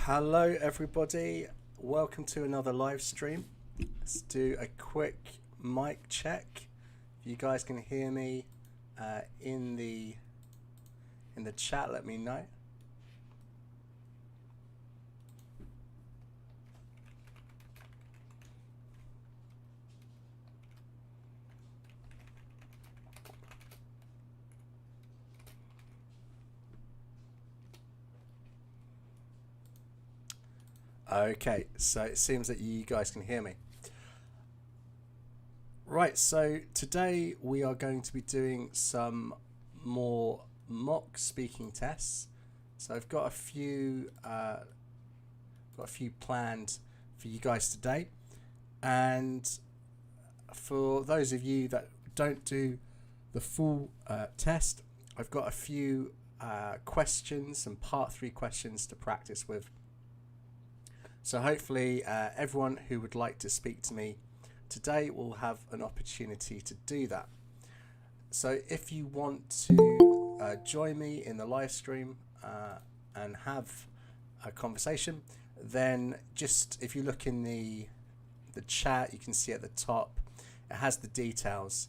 Hello everybody, welcome to another live stream. Let's do a quick mic check. If you guys can hear me in the chat, let me know. Okay, so it seems that you guys can hear me. Right, so today we are going to be doing some more mock speaking tests. So I've got a few planned for you guys today, and for those of you that don't do the full test, I've got a few questions, some part 3 questions to practice with. So hopefully everyone who would like to speak to me today will have an opportunity to do that. So if you want to join me in the live stream and have a conversation, then just if you look in the chat, you can see at the top it has the details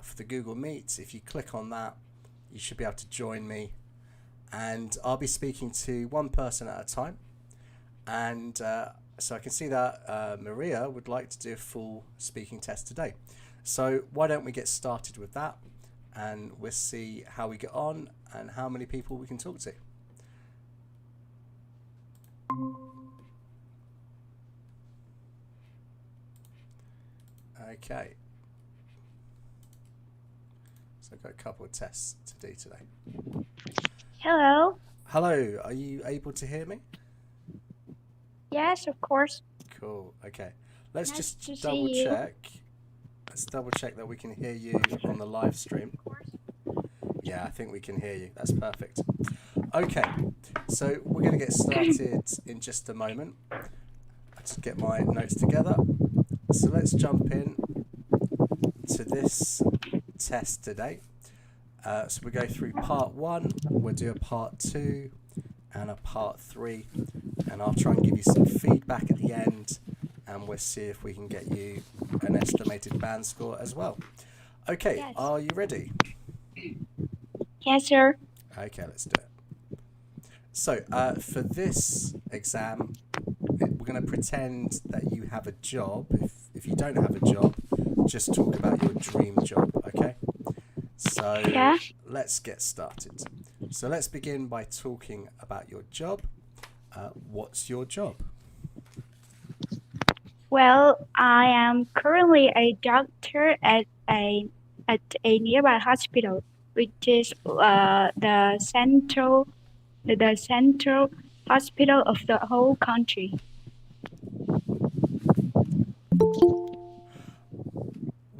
for the Google Meet. If you click on that, you should be able to join me, and I'll be speaking to one person at a time. And so I can see that Maria would like to do a full speaking test today. So why don't we get started with that, and we'll see how we get on and how many people we can talk to. Okay. So I've got a couple of tests to do today. Hello. Hello, are you able to hear me? Yes, of course. Cool. Okay. Let's Nice to just see double you. check. Let's double check that we can hear you on the live stream. Yeah, I think we can hear you. That's perfect. Okay, so we're going to get started in just a moment. I'll just get my notes together. So let's jump in to this test today. So we go through part 1, we'll do a part 2 and a part 3, and I'll try and give you some feedback at the end, and we'll see if we can get you an estimated band score as well. Okay, Yes. Are you ready? Yes, sir. Okay, let's do it. So for this exam, we're going to pretend that you have a job. If you don't have a job, just talk about your dream job, okay? So Yeah. let's get started. So let's begin by talking about your job. What's your job? Well, I am currently a doctor at a nearby hospital, which is the central hospital of the whole country.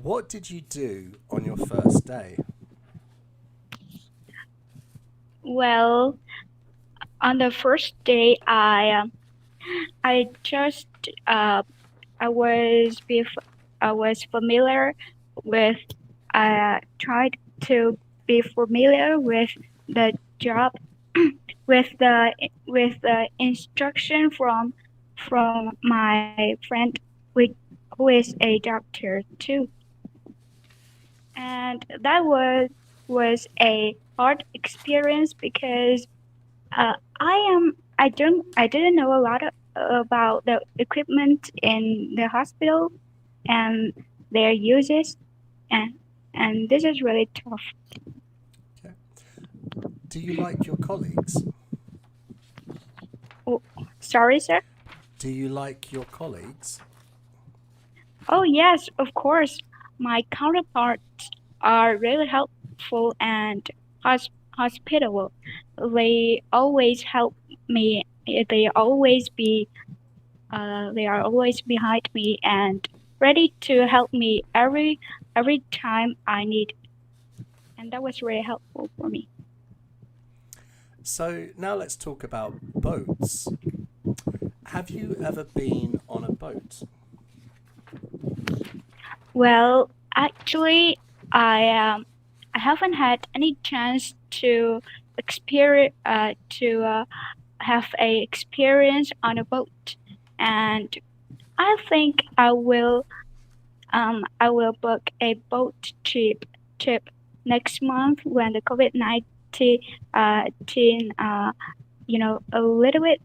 What did you do on your first day? Well, on the first day, I just I was familiar with tried to be familiar with the job with the instruction from my friend who is a doctor too. And that was a hard experience because I didn't know a lot about the equipment in the hospital and their uses, and this is really tough. Okay. Do you like your colleagues? Oh, sorry, sir. Do you like your colleagues? Oh yes, of course. My counterparts are really helpful and hospitable. They always help me. They are always behind me and ready to help me every time I need. And that was really helpful for me. So now let's talk about boats. Have you ever been on a boat? Well, actually, I haven't had any chance to experience have a experience on a boat, and I think I will book a boat trip next month when the COVID-19 a little bit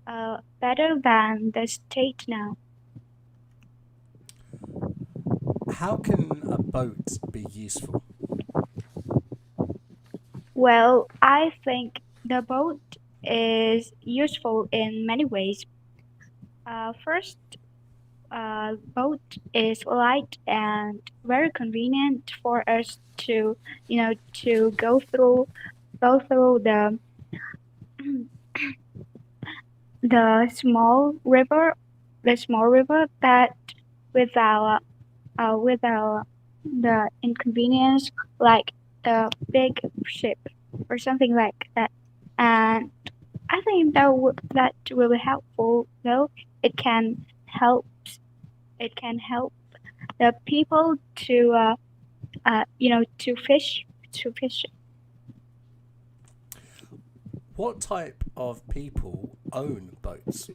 uh, better than the state now. How can a boat be useful? Well, I think the boat is useful in many ways. First, boat is light and very convenient for us to, to go through the small river that without without the inconvenience like the big ship or something like that. And I think that will be helpful though. It can help it can help the people to fish. What type of people own boats?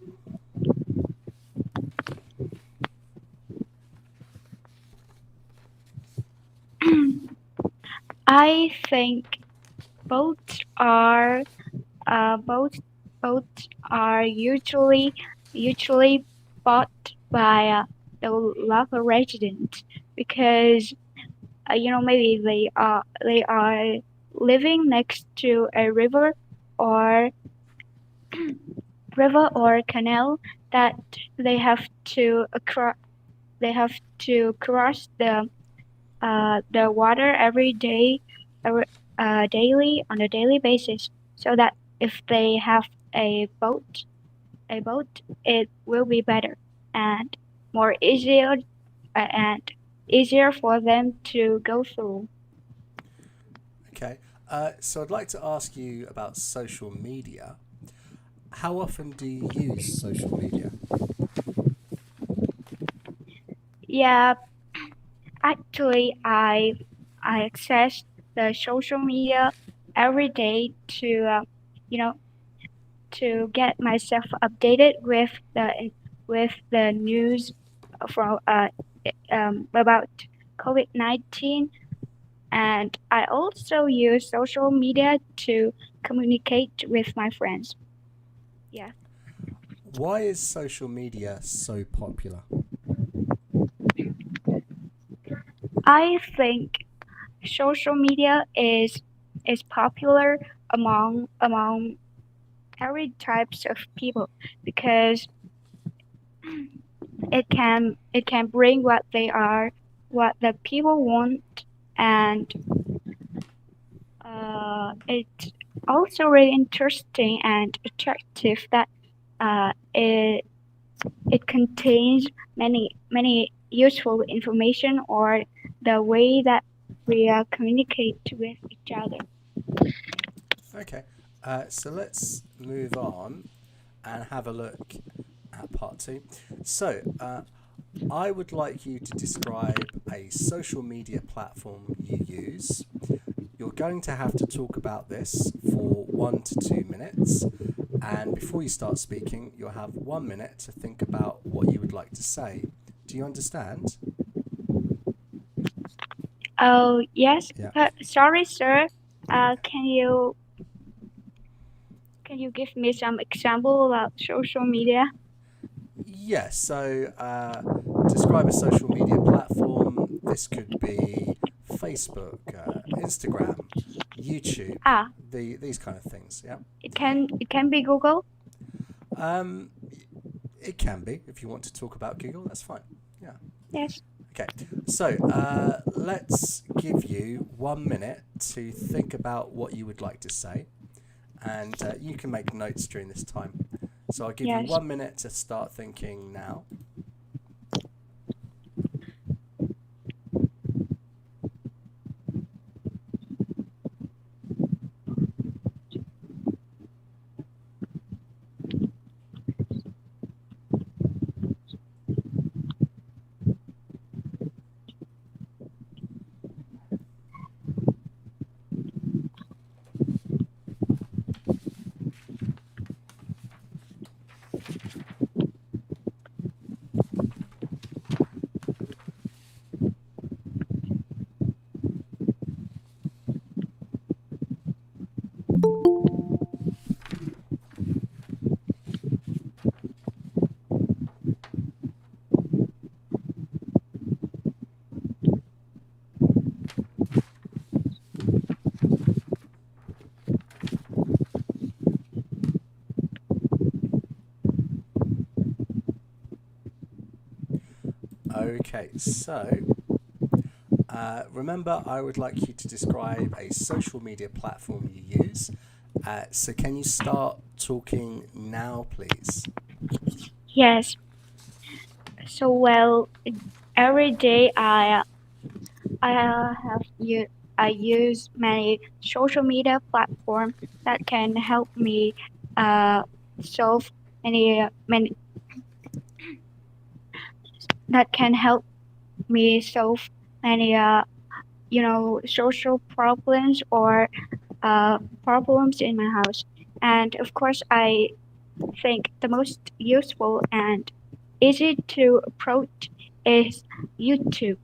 I think boats are uh, boats boats are usually bought by the local residents because maybe they are living next to a or river or canal that they have to cross the water every day, every, daily on a daily basis, so that if they have a boat, it will be better and more easier for them to go through. Okay, so I'd like to ask you about social media. How often do you use social media? Yeah, actually, I access the social media every day you know, to get myself updated with the news from about COVID-19, and I also use social media to communicate with my friends. Yeah, Why is social media so popular? I think social media is popular among every types of people because it can bring what the people want, and it's also really interesting and attractive that it contains many useful information or the way that we communicate with each other. Okay, so let's move on and have a look at part two. So, I would like you to describe a social media platform you use. You're going to have to talk about this for 1 to 2 minutes, and before you start speaking, you'll have 1 minute to think about what you would like to say. Do you understand? Oh yes, Yeah. sorry, sir. Can you give me some example about social media? Yes, so describe a social media platform. This could be Facebook, Instagram, YouTube, Ah, these kind of things. Yeah, it can be Google. um, it can be if you want to talk about Google. That's fine. Yeah. Yes. Okay. So let's give you 1 minute to think about what you would like to say, and you can make notes during this time. So I'll give you Yes. 1 minute to start thinking now. Okay, so remember, I would like you to describe a social media platform you use. So, can you start talking now, please? Yes. So well, every day I have you I use many social media platforms that can help me uh, solve many that can help me solve many social problems or problems in my house. And of course, I think the most useful and easy to approach is YouTube,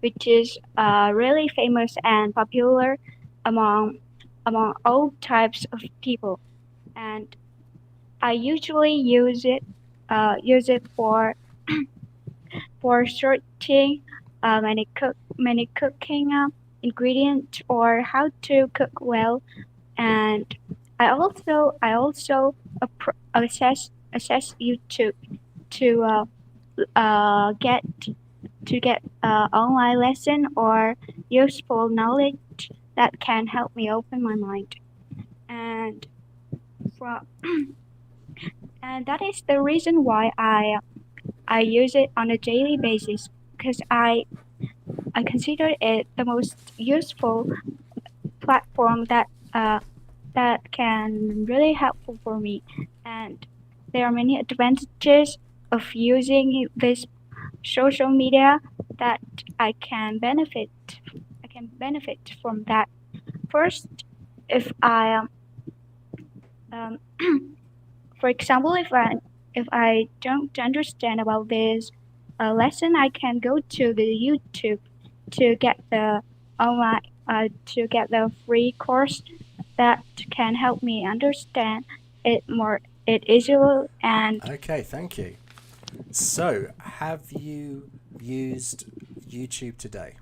which is really famous and popular among all types of people. And I usually use it for searching many cooking ingredients or how to cook well. And I also assess YouTube to get online lesson or useful knowledge that can help me open my mind. And from and that is the reason why I use it on a daily basis because I consider it the most useful platform that can really helpful for me. And there are many advantages of using this social media that I can benefit I can benefit from that. First, if I um, for example, if I don't understand about this lesson, I can go to the YouTube to get the online to get the free course that can help me understand it easily. And Okay, thank you. So, have you used YouTube today?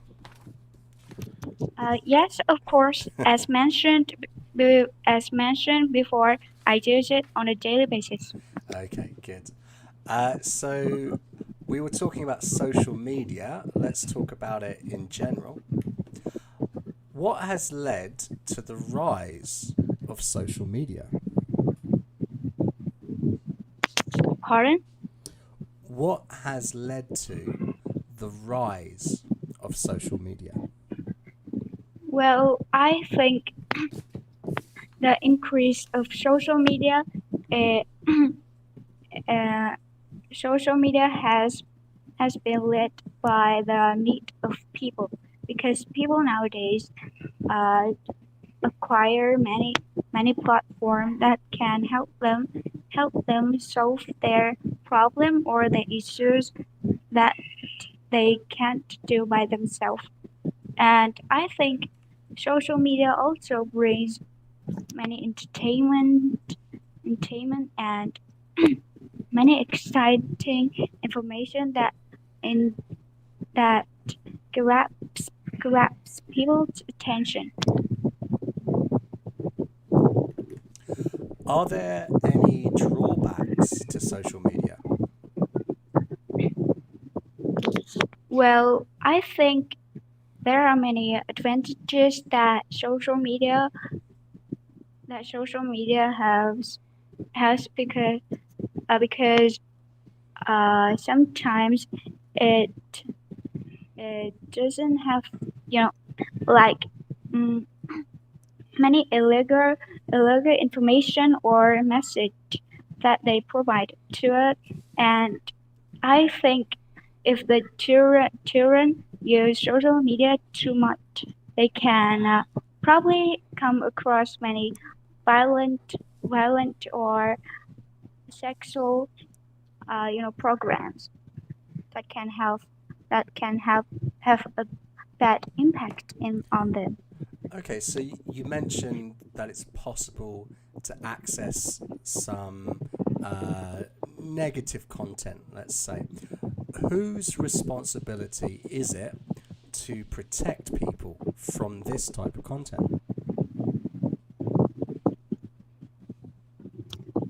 yes, of course, as mentioned before, I use it on a daily basis. Okay, good. So, we were talking about social media. Let's talk about it in general. What has led to the rise of social media? Pardon? What has led to the rise of social media? Well, I think the increase of uh, uh, social media has been led by the need of people because people nowadays uh, acquire many platforms that can help them solve their problem or the issues that they can't do by themselves. And I think social media also brings many entertainment and many exciting information in that grabs grabs people's attention. Are there any drawbacks to social media? Well, I think there are many advantages that social media has because sometimes it it doesn't have you know like mm, many illegal information or message that they provide to it. And I think if the children use social media too much, they can probably come across many violent or sexual programs that can have a bad impact in on them. Okay, so you mentioned that it's possible to access some uh, negative content, let's say. Whose responsibility is it to protect people from this type of content?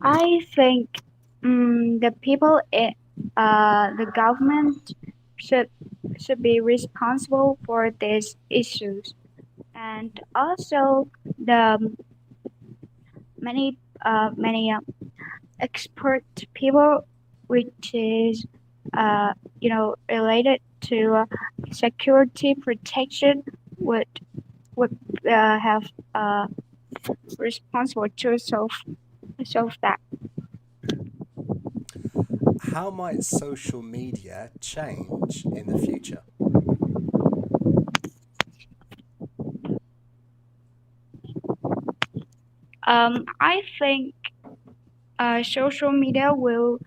I think the people, the government should should be responsible for these issues. And also, the many expert people, which is related to security protection, would would have responsible to solve that. How might social media change in the future? I think social media will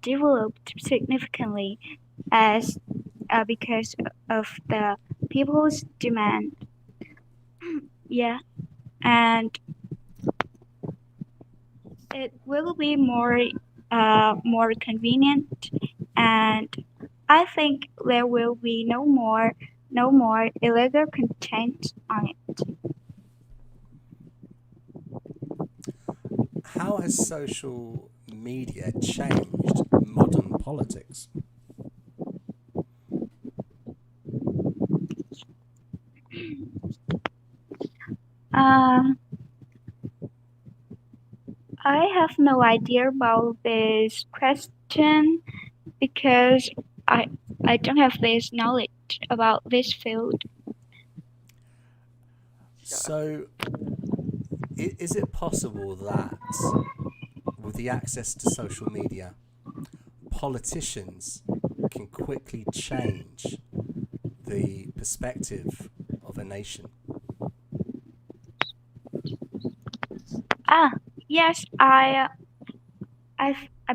develop significantly as because of the people's demand. Yeah, and it will be more convenient, and I think there will be no more illegal content on it. How has social media changed modern politics? Um, I have no idea about this question because I I don't have this knowledge about this field. So, So, is it possible that with the access to social media, politicians can quickly change the perspective of a nation? ah, yes, I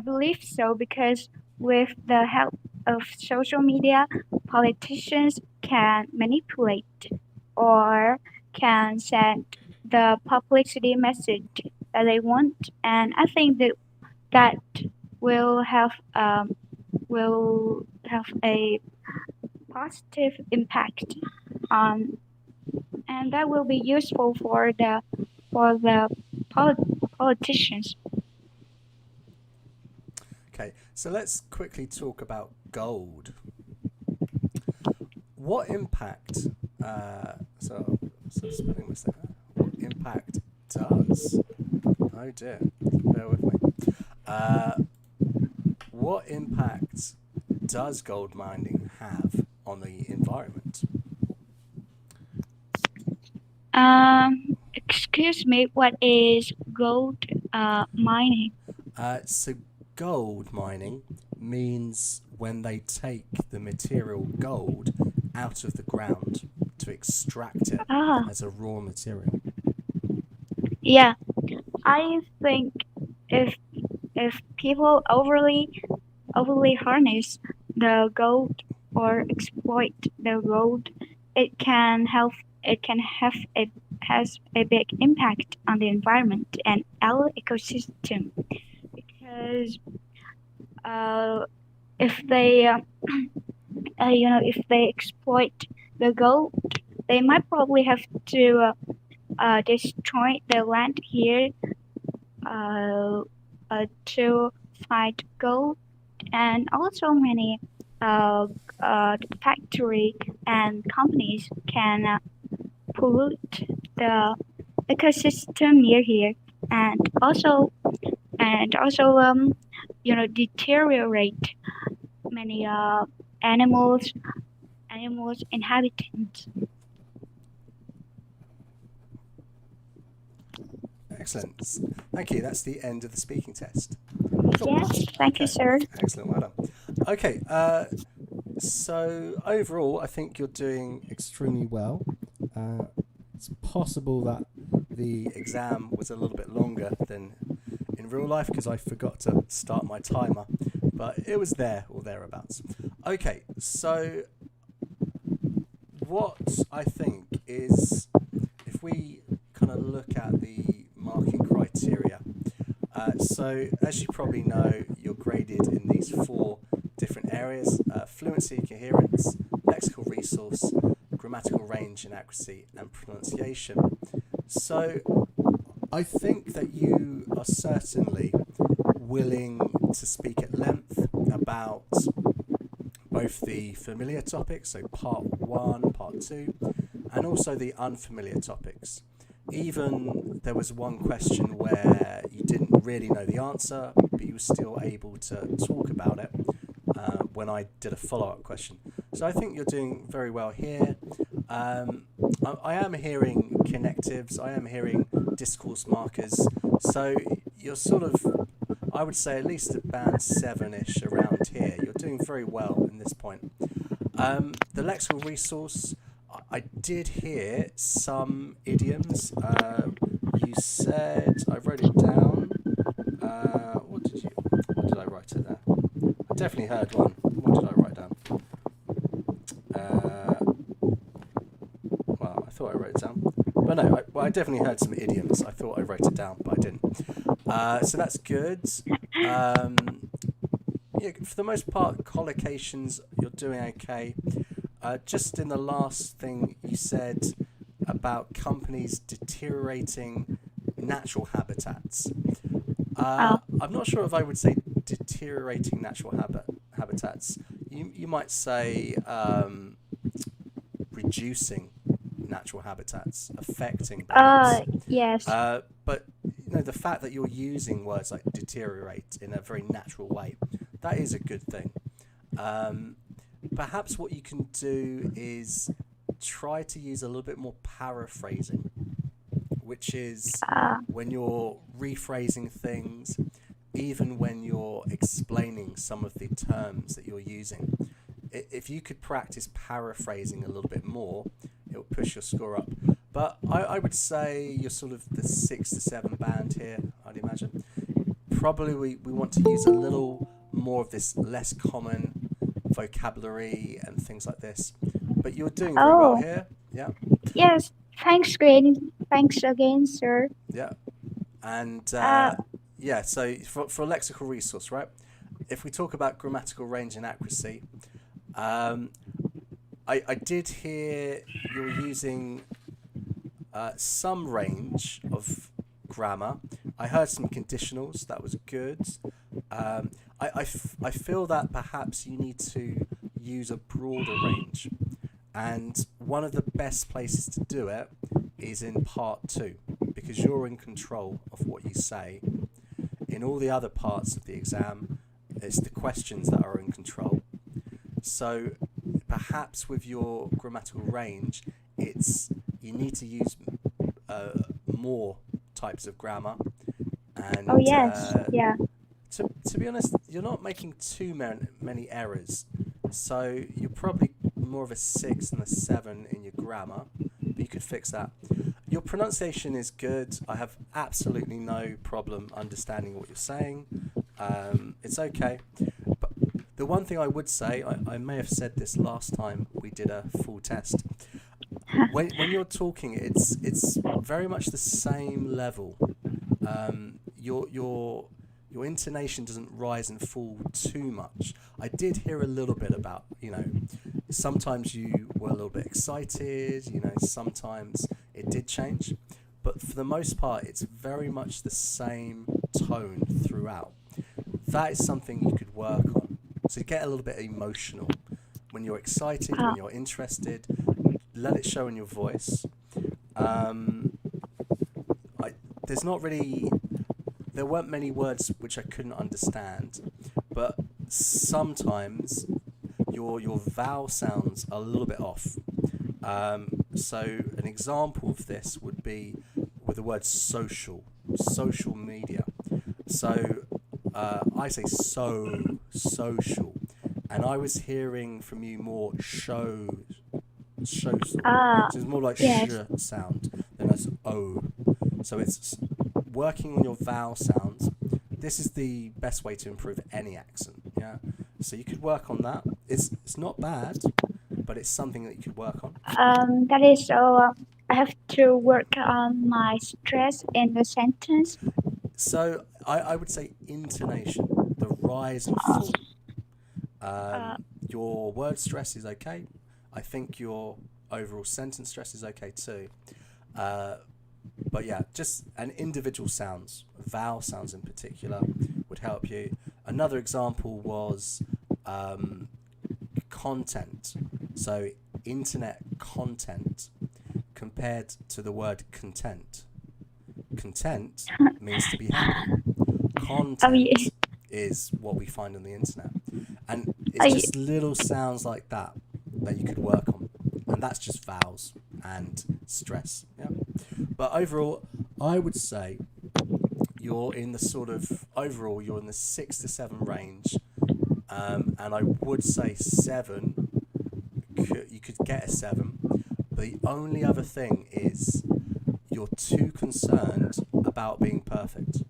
believe so because with the help of social media, politicians can manipulate or can send the publicity message that they want, and I think that will have um, will have a positive impact on, and that will be useful for the politicians. Okay, so let's quickly talk about gold. What impact? So spelling mistake. What impact does? Oh dear, bear with me. Uh, what impact does gold mining have on the environment? Excuse me, what is gold mining? So gold mining means when they take the material gold out of the ground to extract it Ah, as a raw material. yeah. I think if if people overly harness the gold or exploit the gold, it can have it can have a has a big impact on the environment and our ecosystem because uh, if they if they exploit the gold, they might probably have to destroy the land here uh, to find gold, and also many uh, factory and companies can pollute the ecosystem near here, and also deteriorate many animals inhabitants. Excellent. Thank you. That's the end of the speaking test. Yes, thank you, Okay. sir. Excellent. Well done. Okay. So overall, I think you're doing extremely well. It's possible that the exam was a little bit longer than in real life because I forgot to start my timer, but it was there or thereabouts. Okay, so what I think is if we kind of look at the marking criteria, so as you probably know, you're graded in these four different areas: fluency, coherence, lexical resource, grammatical range and accuracy, and pronunciation. So I think that you are certainly willing to speak at length about both the familiar topics, so part 1, part 2, and also the unfamiliar topics. Even there was one question where you didn't really know the answer, but you were still able to talk about it when I did a follow-up question. So I think you're doing very well here. I am hearing connectives, I am hearing discourse markers, so you're sort of, I would say at least a band 7-ish around here. You're doing very well in this point. The lexical resource, I did hear some idioms. You said, I wrote it down. What did I write it there? I definitely heard one. What did I write down? Well, I thought I wrote it down. But no, I definitely heard some idioms. I thought I wrote it down, but I didn't. So that's good. Yeah, for the most part, collocations, you're doing okay. Just in the last thing you said about companies deteriorating natural habitats. I'm not sure if I would say deteriorating natural habitats. You might say reducing natural habitats, affecting balance. Yes. But the fact that you're using words like deteriorate in a very natural way, that is a good thing. Perhaps what you can do is try to use a little bit more paraphrasing, which is when you're rephrasing things, even when you're explaining some of the terms that you're using. If you could practice paraphrasing a little bit more, it'll push your score up. But I would say you're sort of the 6 to 7 band here, I'd imagine. Probably we want to use a little more of this less common vocabulary and things like this. But you're doing very well here. Yeah. Yes. Thanks again, sir. Yeah. And yeah, so for a lexical resource, right? If we talk about grammatical range and accuracy, I did hear you're using some range of grammar. I heard some conditionals, that was good. I feel that perhaps you need to use a broader range. And one of the best places to do it is in part 2, because you're in control of what you say. In all the other parts of the exam, it's the questions that are in control. So perhaps with your grammatical range, you need to use more types of grammar. And yeah. To be honest, you're not making too many errors. So you're probably more of a 6 than a 7 in your grammar, but you could fix that. Your pronunciation is good. I have absolutely no problem understanding what you're saying. It's okay. But the one thing I would say, I may have said this last time we did a full test. When you're talking, it's very much the same level. Your intonation doesn't rise and fall too much. I did hear a little bit about, sometimes you were a little bit excited, sometimes it did change. But for the most part, it's very much the same tone throughout. That is something you could work on. So you get a little bit emotional. When you're excited, when you're interested, let it show in your voice. There weren't many words which I couldn't understand, but sometimes your vowel sounds are a little bit off. So an example of this would be with the word social media. So I say social, and I was hearing from you more social. So it's more like sh sound than as o. So it's working on your vowel sounds. This is the best way to improve any accent. Yeah. So you could work on that. It's not bad, but it's something that you could work on. That is so. I have to work on my stress in the sentence. So I would say intonation, the rise and fall. Your word stress is okay. I think your overall sentence stress is okay too. But yeah, just individual sounds, vowel sounds in particular, would help you. Another example was content. So internet content compared to the word content. Content means to be happy. Oh Content yeah. is what we find on the internet. And Oh, it's just little sounds like that you could work on. And that's just vowels and stress. Yeah. But overall, I would say you're in the sort of, overall, you're in the 6 to 7 range. And I would say 7, you could get a 7. But the only other thing is you're too concerned about being perfect.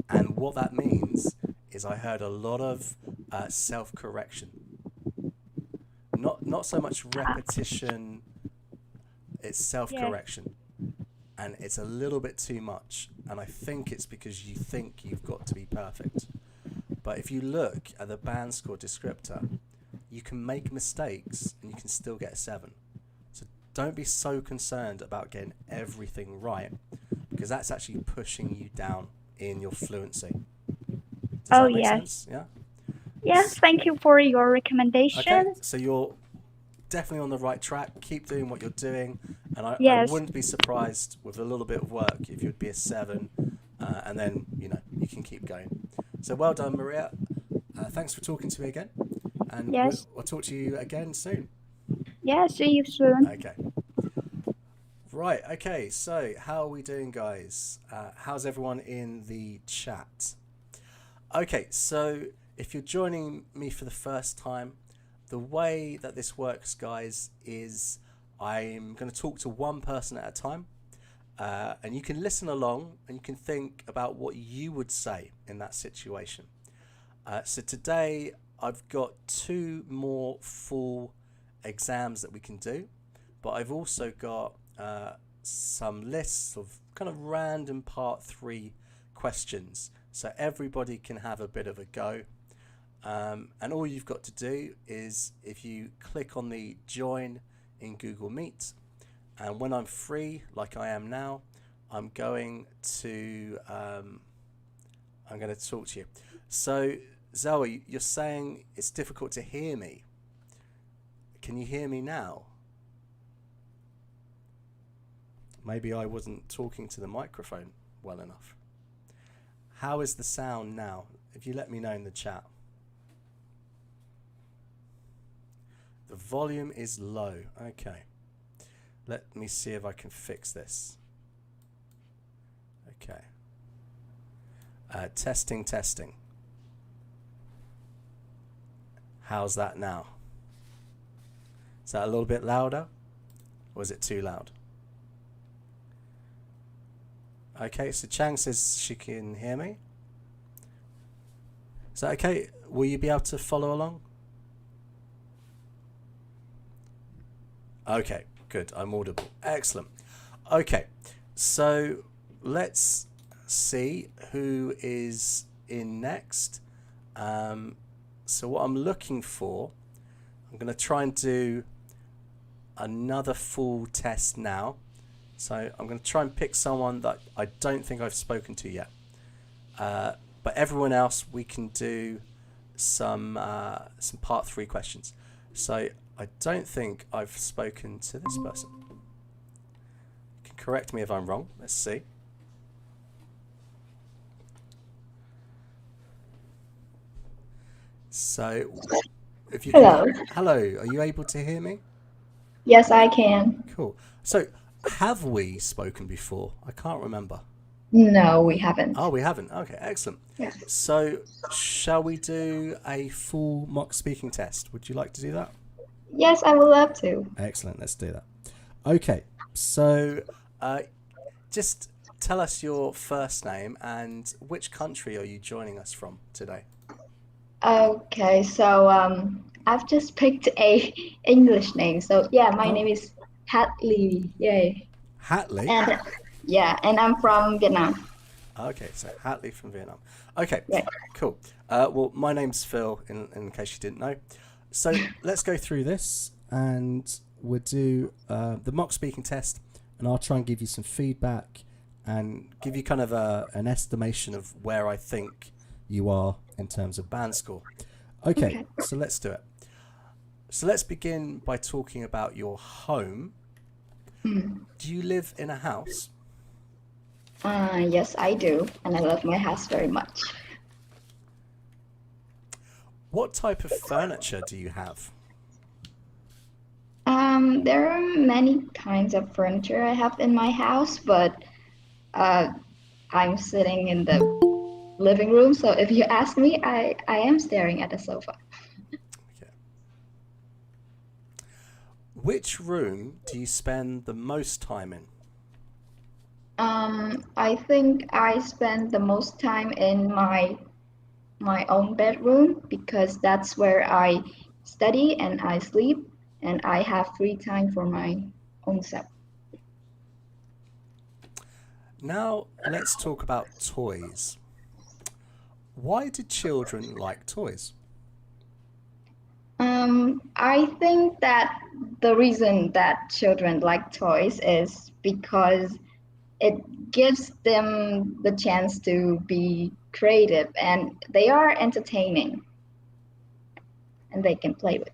And what that means is I heard a lot of self-correction. Not so much repetition, it's yes. self-correction. And it's a little bit too much. And I think it's because you think you've got to be perfect. But if you look at the band score descriptor, you can make mistakes and you can still get a 7. So don't be so concerned about getting everything right, because that's actually pushing you down in your fluency. Does Oh that make yes. sense? Yeah? Yes, thank you for your Okay, recommendation. so you're definitely on the right track. Keep doing what you're doing. And I Yes. wouldn't be surprised with a little bit of work if you'd be a 7. And then, you can keep going. So well done, Maria. Thanks for talking to me again. And Yes. I'll talk to you again soon. Yeah, see you soon. Okay. Right, okay. So how are we doing, guys? How's everyone in the chat? Okay, so if you're joining me for the first time, the way that this works, guys, is I'm going to talk to one person at a time. And you can listen along and you can think about what you would say in that situation. So today I've got 2 more full exams that we can do, but I've also got some lists of kind of random part 3 questions, so everybody can have a bit of a go. And all you've got to do is, if you click on the join in Google Meet, and when I'm free, like I am now, I'm going to talk to you. So Zoe, you're saying it's difficult to hear me. Can you hear me now? Maybe I wasn't talking to the microphone well enough. How is the sound now? If you let me know in the chat. The volume is low. Okay. Let me see if I can fix this. Okay. Testing. How's that now? Is that a little bit louder? Or is it too loud? Okay, so Chang says she can hear me. Is that okay? Will you be able to follow along? Okay, good. I'm audible. Excellent. Okay, so let's see who is in next. So what I'm looking for, I'm going to try and do another full test now. So I'm going to try and pick someone that I don't think I've spoken to yet. But everyone else, we can do some part 3 questions. So I don't think I've spoken to this person. You can correct me if I'm wrong. Let's see. So if you Hello. hello, are you able to hear me? Yes, I can. Cool. So have we spoken before? I can't remember. No, we haven't. Oh, we haven't. Okay, excellent. Yeah. So shall we do a full mock speaking test? Would you like to do that? Yes, I would love to. Excellent. Let's do that. Okay. So just tell us your first name and which country are you joining us from today? Okay, so I've just picked a English name. So yeah, my name is Hatley. Yay. Hatley? And I'm from Vietnam. Okay, so Hatley from Vietnam. Okay, Right. cool. Well, my name's Phil, in case you didn't know. So let's go through this and we'll do the mock speaking test, and I'll try and give you some feedback and give you kind of an estimation of where I think you are in terms of band score. Okay, so let's do it. So let's begin by talking about your home. Do you live in a house? Yes, I do, and I love my house very much. What type of furniture do you have? There are many kinds of furniture I have in my house, but I'm sitting in the living room, so if you ask me, I am staring at the sofa. Okay. Which room do you spend the most time in? I think I spend the most time in my own bedroom because that's where I study and I sleep and I have free time for my own self. Now let's talk about toys. Why do children like toys? I think that the reason that children like toys is because it gives them the chance to be creative and they are entertaining and they can play with.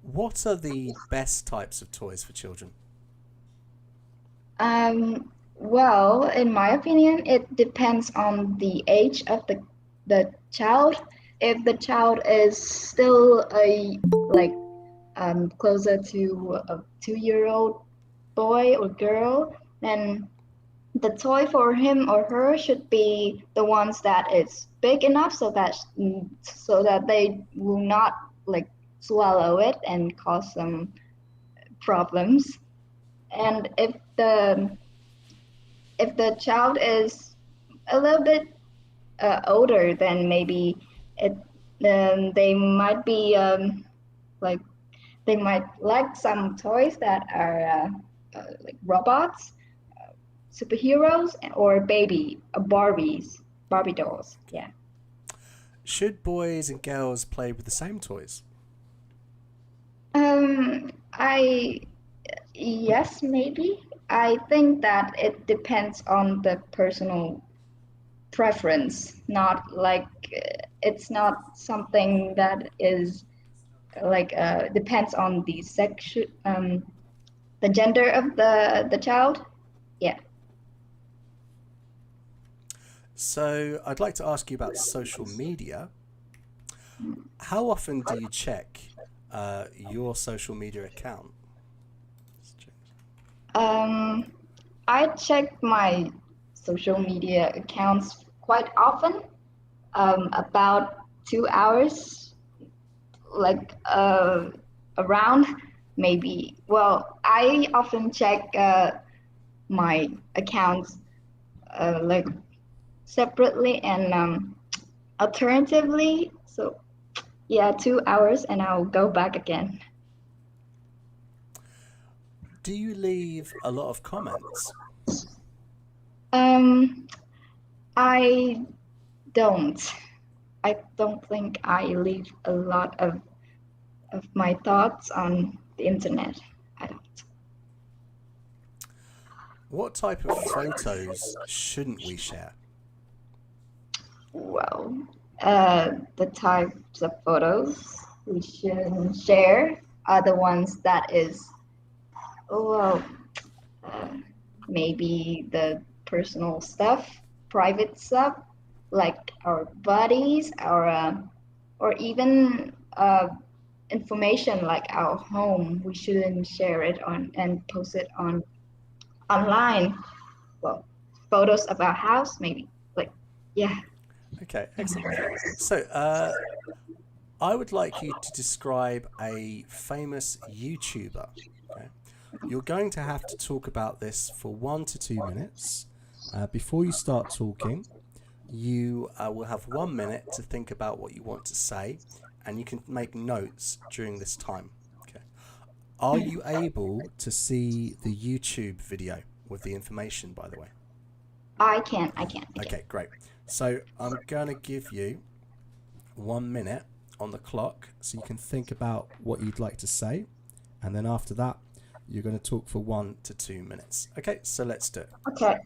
What are the best types of toys for children? Well, in my opinion, it depends on the age of the child. If the child is still a like closer to a 2-year-old boy or girl, then the toy for him or her should be the ones that is big enough so that they will not like swallow it and cause some problems. And if the child is a little bit older, then maybe it then they might be like they might like some toys that are like robots, superheroes, or Barbie dolls. Yeah. Should boys and girls play with the same toys? I yes, maybe. I think that it depends on the personal preference, not like it's not something that is like depends on the gender of the child. Yeah. So I'd like to ask you about social media. How often do you check your social media account? I check my social media accounts quite often, about 2 hours, like around maybe. Well, I often check my accounts like separately and alternatively. So yeah, 2 hours and I'll go back again. Do you leave a lot of comments? Um, I don't. I don't think I leave a lot of my thoughts on the internet. I don't. What type of photos shouldn't we share? Well, the types of photos we should share are the ones that is, well, uh, maybe the personal stuff, private stuff, like our bodies, our or even information like our home. We shouldn't share it on and post it on online. Well, photos of our house, maybe. Like, yeah. Okay, excellent. So I would like you to describe a famous YouTuber. Okay? You're going to have to talk about this for 1 to 2 minutes. Before you start talking, you will have 1 minute to think about what you want to say, and you can make notes during this time. Okay. Are you able to see the YouTube video with the information, by the way? I can. Okay, great. So I'm going to give you 1 minute on the clock so you can think about what you'd like to say, and then after that you're going to talk for 1 to 2 minutes. Okay, so let's do it. Okay.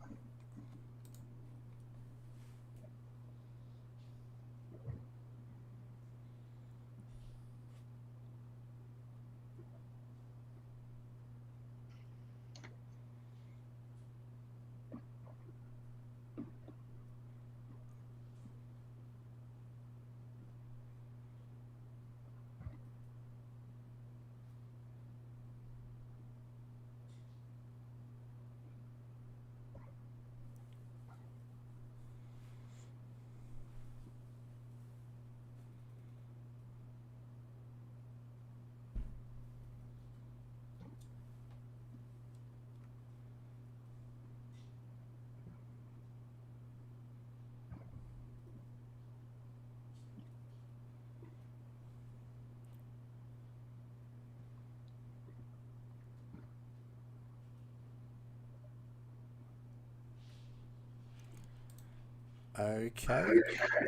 Okay,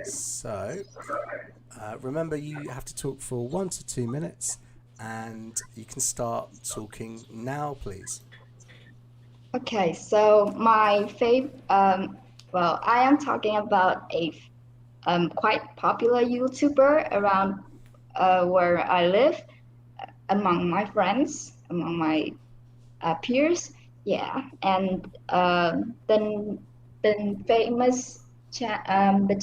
so remember you have to talk for 1 to 2 minutes, and you can start talking now, please. Okay, so my well, I am talking about a quite popular YouTuber around where I live, among my friends, among my peers. Yeah, and the famous the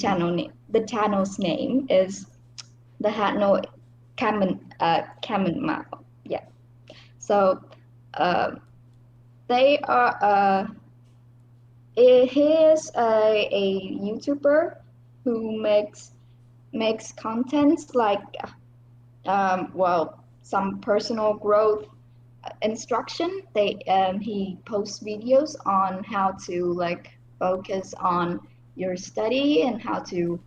channel's name is the Hanoi Kamen Mao. Yeah, so uh, they are he is a YouTuber who makes contents like well, some personal growth instruction. He posts videos on how to like focus on your study and how to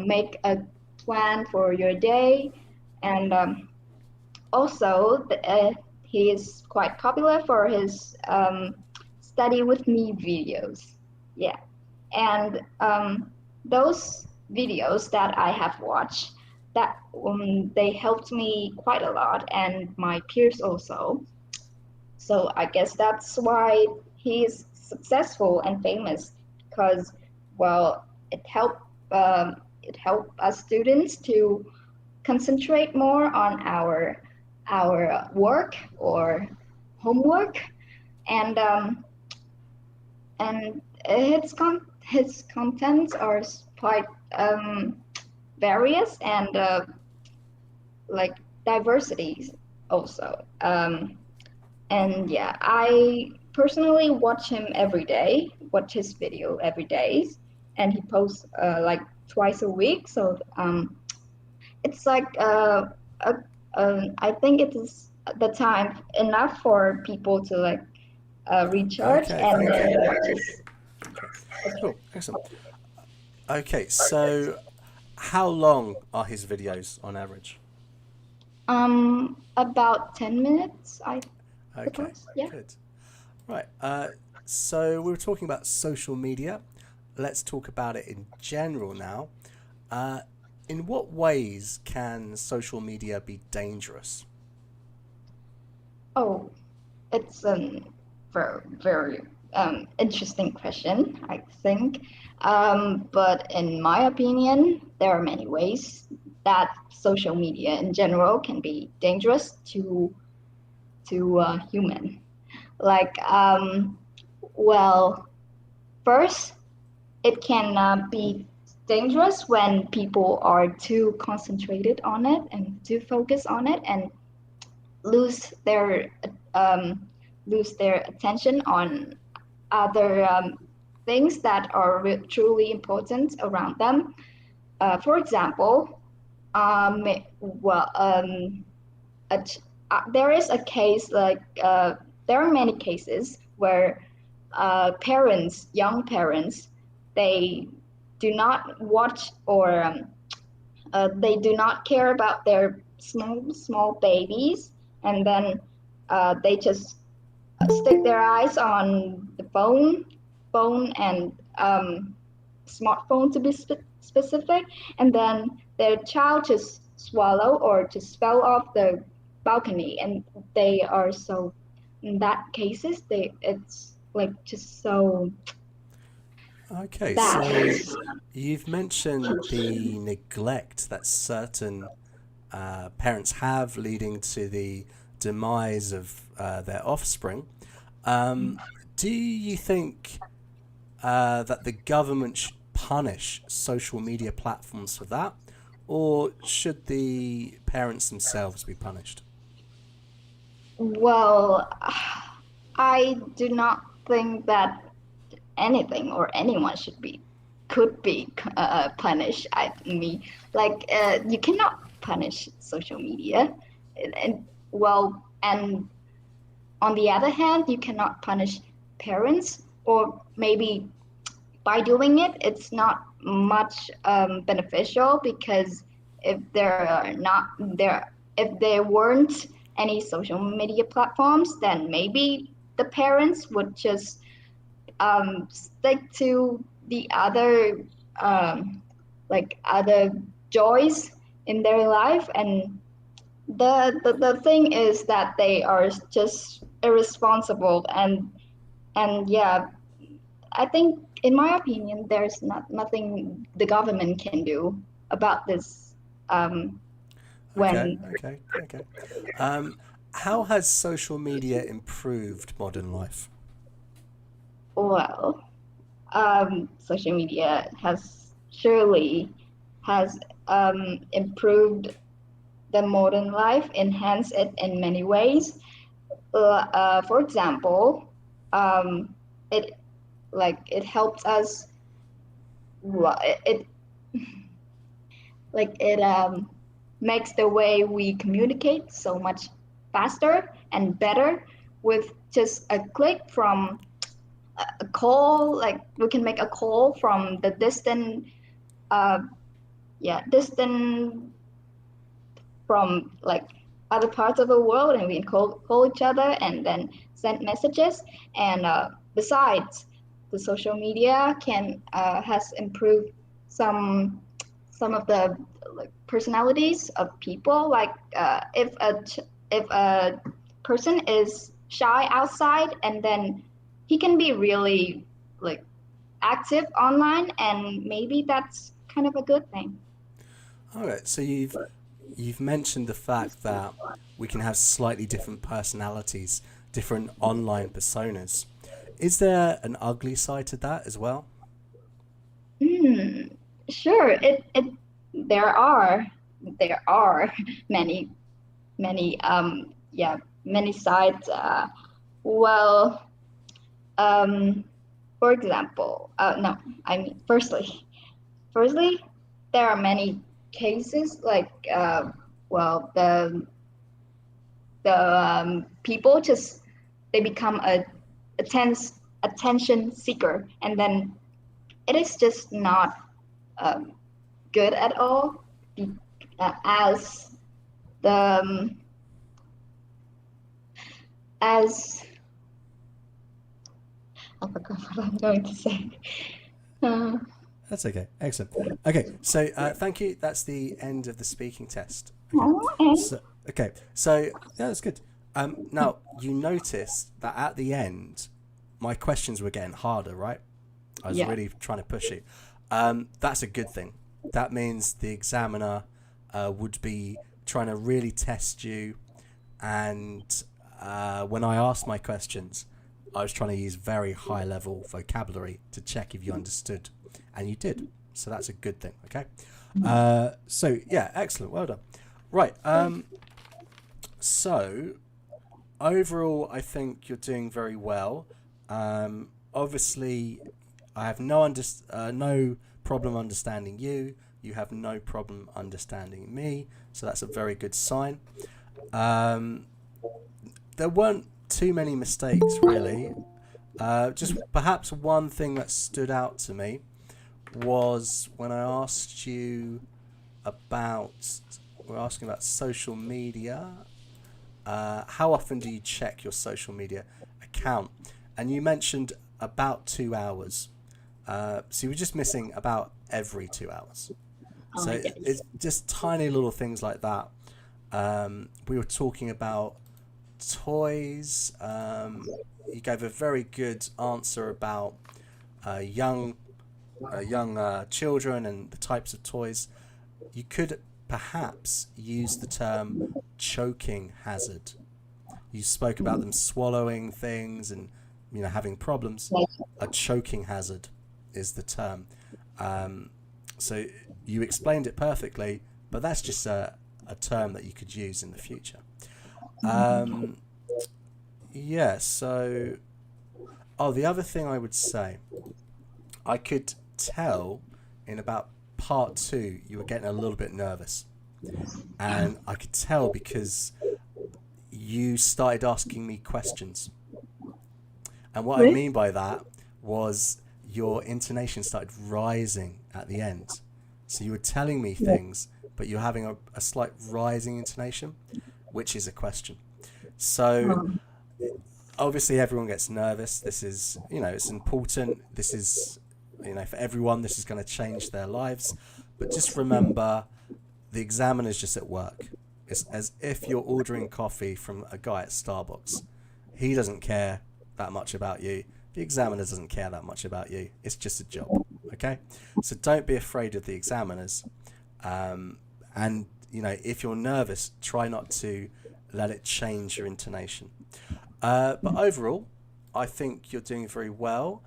make a plan for your day, and also he is quite popular for his study with me videos. Yeah, and those videos that I have watched, that they helped me quite a lot, and my peers also. So I guess that's why he's successful and famous, because well, it helped us students to concentrate more on our work or homework, and his contents are quite various and like diversities also. And yeah, I personally watch him every day, watch his video every day, and he posts like twice a week. So it's like I think it is the time enough for people to like recharge Okay, and thank you. then watch his. Cool, excellent. Okay, so how long are his videos on average? About 10 minutes, I Okay, suppose. Yeah. good. Right, so we were talking about social media. Let's talk about it in general now. Uh, in what ways can social media be dangerous? Oh, it's very interesting question, I think. But in my opinion, there are many ways that social media in general can be dangerous to human. Like, well, first, it can be dangerous when people are too concentrated on it and too focused on it and lose their um, lose their attention on other things that are truly important around them. For example, well, a, there is a case like there are many cases where young parents, they do not watch or they do not care about their small babies, and then they just stick their eyes on the phone and smartphone to be specific, and then their child just swallow or just fell off the balcony, and they are so in that cases it's like just so Okay, bad. so you've mentioned the neglect that certain parents have, leading to the demise of their offspring. Um, do you think that the government should punish social media platforms for that, or should the parents themselves be punished? Well, I do not think that anything or anyone could be punished. I mean, like you cannot punish social media, and well, and on the other hand, you cannot punish parents, or maybe by doing it, it's not much beneficial, because if there are not there if there weren't any social media platforms, then maybe the parents would just stick to the other like other joys in their life, and the thing is that they are just irresponsible, and yeah, I think in my opinion there's nothing the government can do about this. Okay, When okay. How has social media improved modern life? well, social media has surely has improved the modern life, enhanced it in many ways. For example, it it helps us. It it makes the way we communicate so much faster and better with just a click from a call. Like we can make a call from the distant, uh, distant from other parts of the world, and we can call each other and then send messages. And besides, the social media can has improved some some of the personalities of people. If a person is shy outside, and then he can be really active online, and maybe that's kind of a good thing. All right, so you've mentioned the fact that we can have slightly different personalities, different online personas. Is there an ugly side to that as well? Hmm. Sure. It there are there are many many sides. Well, um, for example, no, I mean, firstly, there are many cases well, the people just they become a tense attention seeker, and then it is just not um, good at all. As the as I forgot what I'm going to say. Uh, That's okay. Excellent. Okay, so thank you. That's the end of the speaking test. Okay, and so yeah, that's good. Now you notice that at the end, my questions were getting harder, right? I was yeah. really trying to push you. That's a good thing. That means the examiner would be trying to really test you. And when I asked my questions, I was trying to use very high level vocabulary to check if you understood. And you did. So that's a good thing. Okay. So, yeah, excellent. Well done. Right. So, overall, I think you're doing very well. Obviously, I have no problem understanding you. You have no problem understanding me. So that's a very good sign. There weren't too many mistakes, really. Just perhaps one thing that stood out to me was when I asked you about, we're asking about social media. How often do you check your social media account? And you mentioned about 2 hours. So you were just missing about every 2 hours. So Yes. it's just tiny little things like that. We were talking about toys. You gave a very good answer about young children and the types of toys. You could perhaps use the term choking hazard. You spoke about them swallowing things and having problems. A choking hazard is the term. So you explained it perfectly, but that's just a term that you could use in the future. Yeah, so the other thing I would say, I could tell in about part 2 you were getting a little bit nervous, and I could tell because you started asking me questions, and what I mean by that was your intonation started rising at the end. So you were telling me things, but you're having a slight rising intonation, which is a question. So obviously everyone gets nervous. This is, it's important. This is You know, for everyone, this is going to change their lives. But just remember, the examiner's just at work. It's as if you're ordering coffee from a guy at Starbucks. He doesn't care that much about you. The examiner doesn't care that much about you. It's just a job, okay? So don't be afraid of the examiners. And, you know, if you're nervous, try not to let it change your intonation. But overall, I think you're doing very well.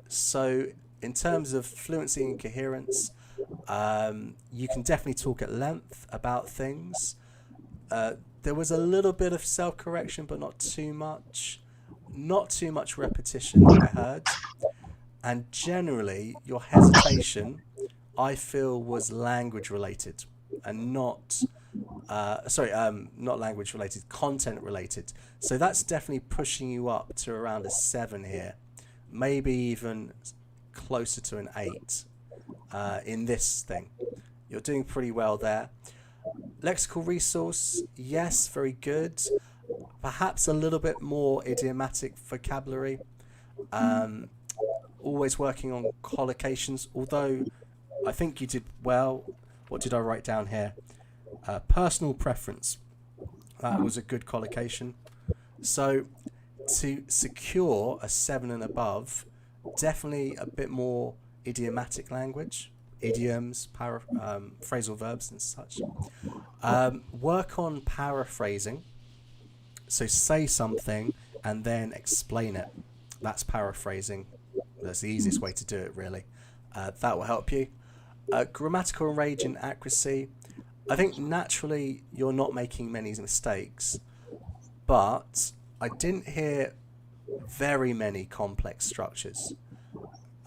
So in terms of fluency and coherence, you can definitely talk at length about things. There was a little bit of self-correction, but not too much. Not too much repetition, I heard. And generally, your hesitation, I feel, was language related and not, not language related, content related. So that's definitely pushing you up to around a 7 here, maybe even closer to an 8 in this thing. You're doing pretty well there. Lexical resource, yes, very good. Perhaps a little bit more idiomatic vocabulary. Always working on collocations, although I think you did well. What did I write down here? Personal preference. That was a good collocation. So to secure a 7 and above, definitely a bit more idiomatic language, idioms, phrasal verbs and such. Work on paraphrasing. So say something and then explain it. That's paraphrasing. That's the easiest way to do it, really. That will help you. Grammatical range and accuracy. I think naturally you're not making many mistakes, but I didn't hear very many complex structures.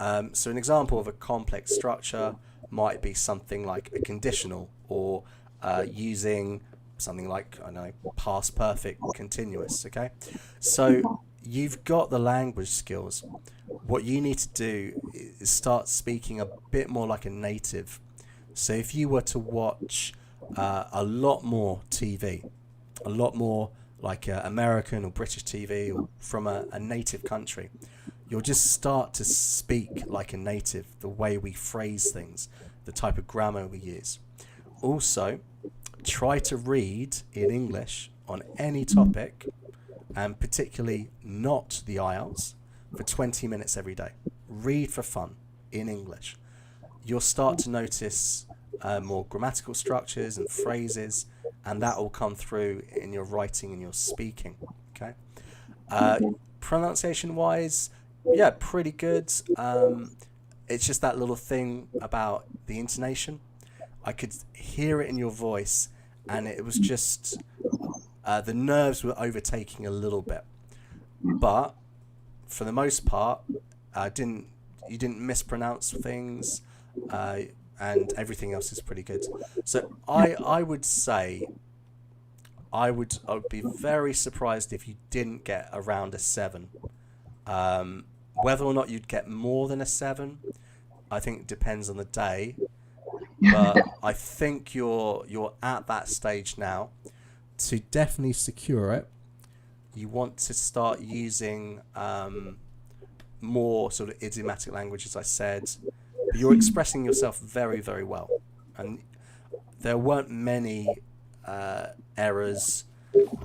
So an example of a complex structure might be something like a conditional, or using something like, I don't know, past perfect continuous, okay? So you've got the language skills. What you need to do is start speaking a bit more like a native. So if you were to watch a lot more TV, a lot more like American or British TV, or from a native country, you'll just start to speak like a native, the way we phrase things, the type of grammar we use. Also, try to read in English on any topic, and particularly not the IELTS, for 20 minutes every day. Read for fun in English. You'll start to notice more grammatical structures and phrases, and that will come through in your writing and your speaking. Okay. Pronunciation wise, yeah, pretty good. It's just that little thing about the intonation. I could hear it in your voice, and it was just the nerves were overtaking a little bit. But for the most part, you didn't mispronounce things, and everything else is pretty good. So I would say I would be very surprised if you didn't get around a 7. Whether or not you'd get more than a 7, I think it depends on the day. But I think you're at that stage now. To definitely secure it, you want to start using more sort of idiomatic language, as I said. But you're expressing yourself very, very well, and there weren't many errors.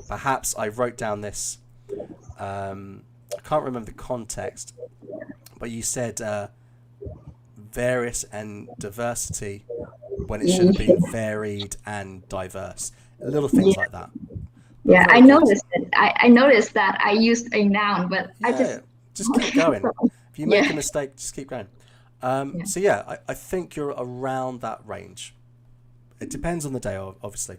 Perhaps I wrote down this. I can't remember the context, but you said various and diversity when it should have been varied and diverse. Little things like that. Yeah, I noticed it. I noticed that I used a noun, but I just keep going. If you make a mistake, just keep going. So yeah, I think you're around that range. It depends on the day, obviously,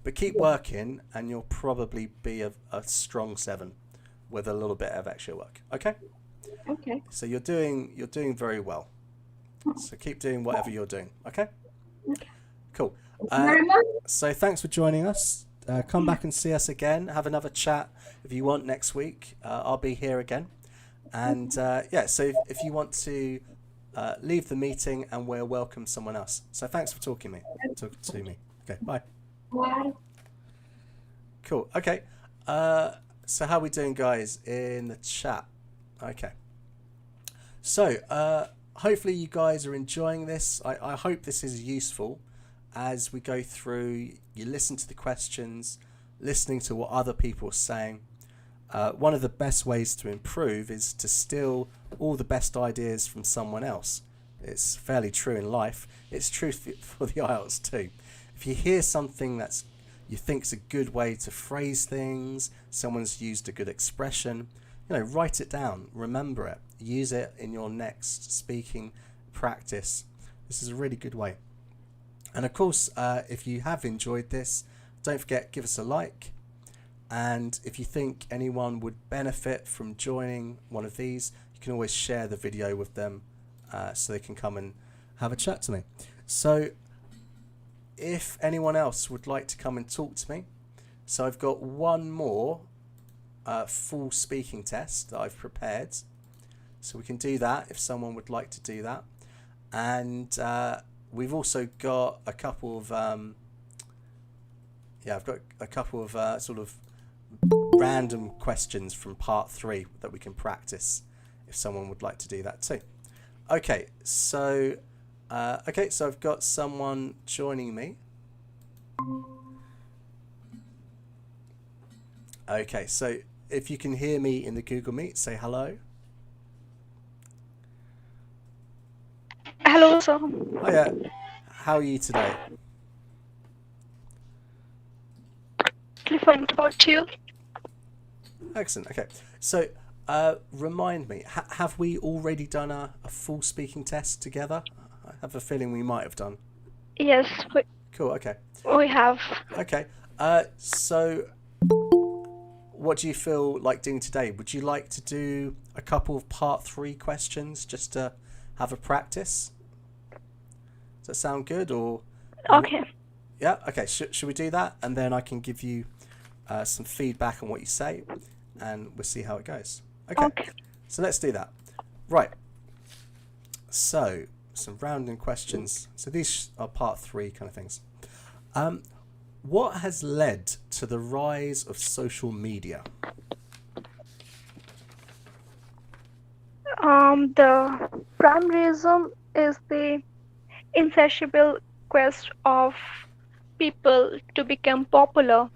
but keep working, and you'll probably be a strong 7 with a little bit of extra work. Okay. Okay. So you're doing very well. So keep doing whatever you're doing. Okay. Okay. Cool. Very much. So thanks for joining us. Come back and see us again. Have another chat if you want next week. I'll be here again. And yeah, so if you want to leave the meeting, and we'll welcome someone else. So thanks for talking to me. Okay, bye. Bye. Cool. Okay. So how are we doing, guys, in the chat? Okay. So, hopefully you guys are enjoying this. I hope this is useful as we go through. You listen to the questions, listening to what other people are saying. One of the best ways to improve is to steal all the best ideas from someone else. It's fairly true in life. It's true for the IELTS too. If you hear something that's you think is a good way to phrase things, someone's used a good expression, write it down, remember it, use it in your next speaking practice. This is a really good way. And of course, if you have enjoyed this, don't forget, give us a like. And if you think anyone would benefit from joining one of these, you can always share the video with them so they can come and have a chat to me. So if anyone else would like to come and talk to me, so I've got one more full speaking test that I've prepared. So we can do that if someone would like to do that. And we've also got a couple of, I've got a couple of sort of random questions from part 3 that we can practice if someone would like to do that too. Okay, so I've got someone joining me. Okay, so if you can hear me in the Google Meet, say hello. Hello, sir. Hiya, how are you today? Fine, about you? Excellent. Okay, so remind me, have we already done a full speaking test together? I have a feeling we might have done. Yes, Cool. Okay. we have. Okay. So what do you feel like doing today? Would you like to do a couple of part 3 questions just to have a practice? Does that sound good? Or Okay. yeah. Okay. Should we do that? And then I can give you some feedback on what you say, and we'll see how it goes. Okay. So let's do that. Right. So some random questions. So these are part 3 kind of things. What has led to the rise of social media? The prime reason is the insatiable quest of people to become popular.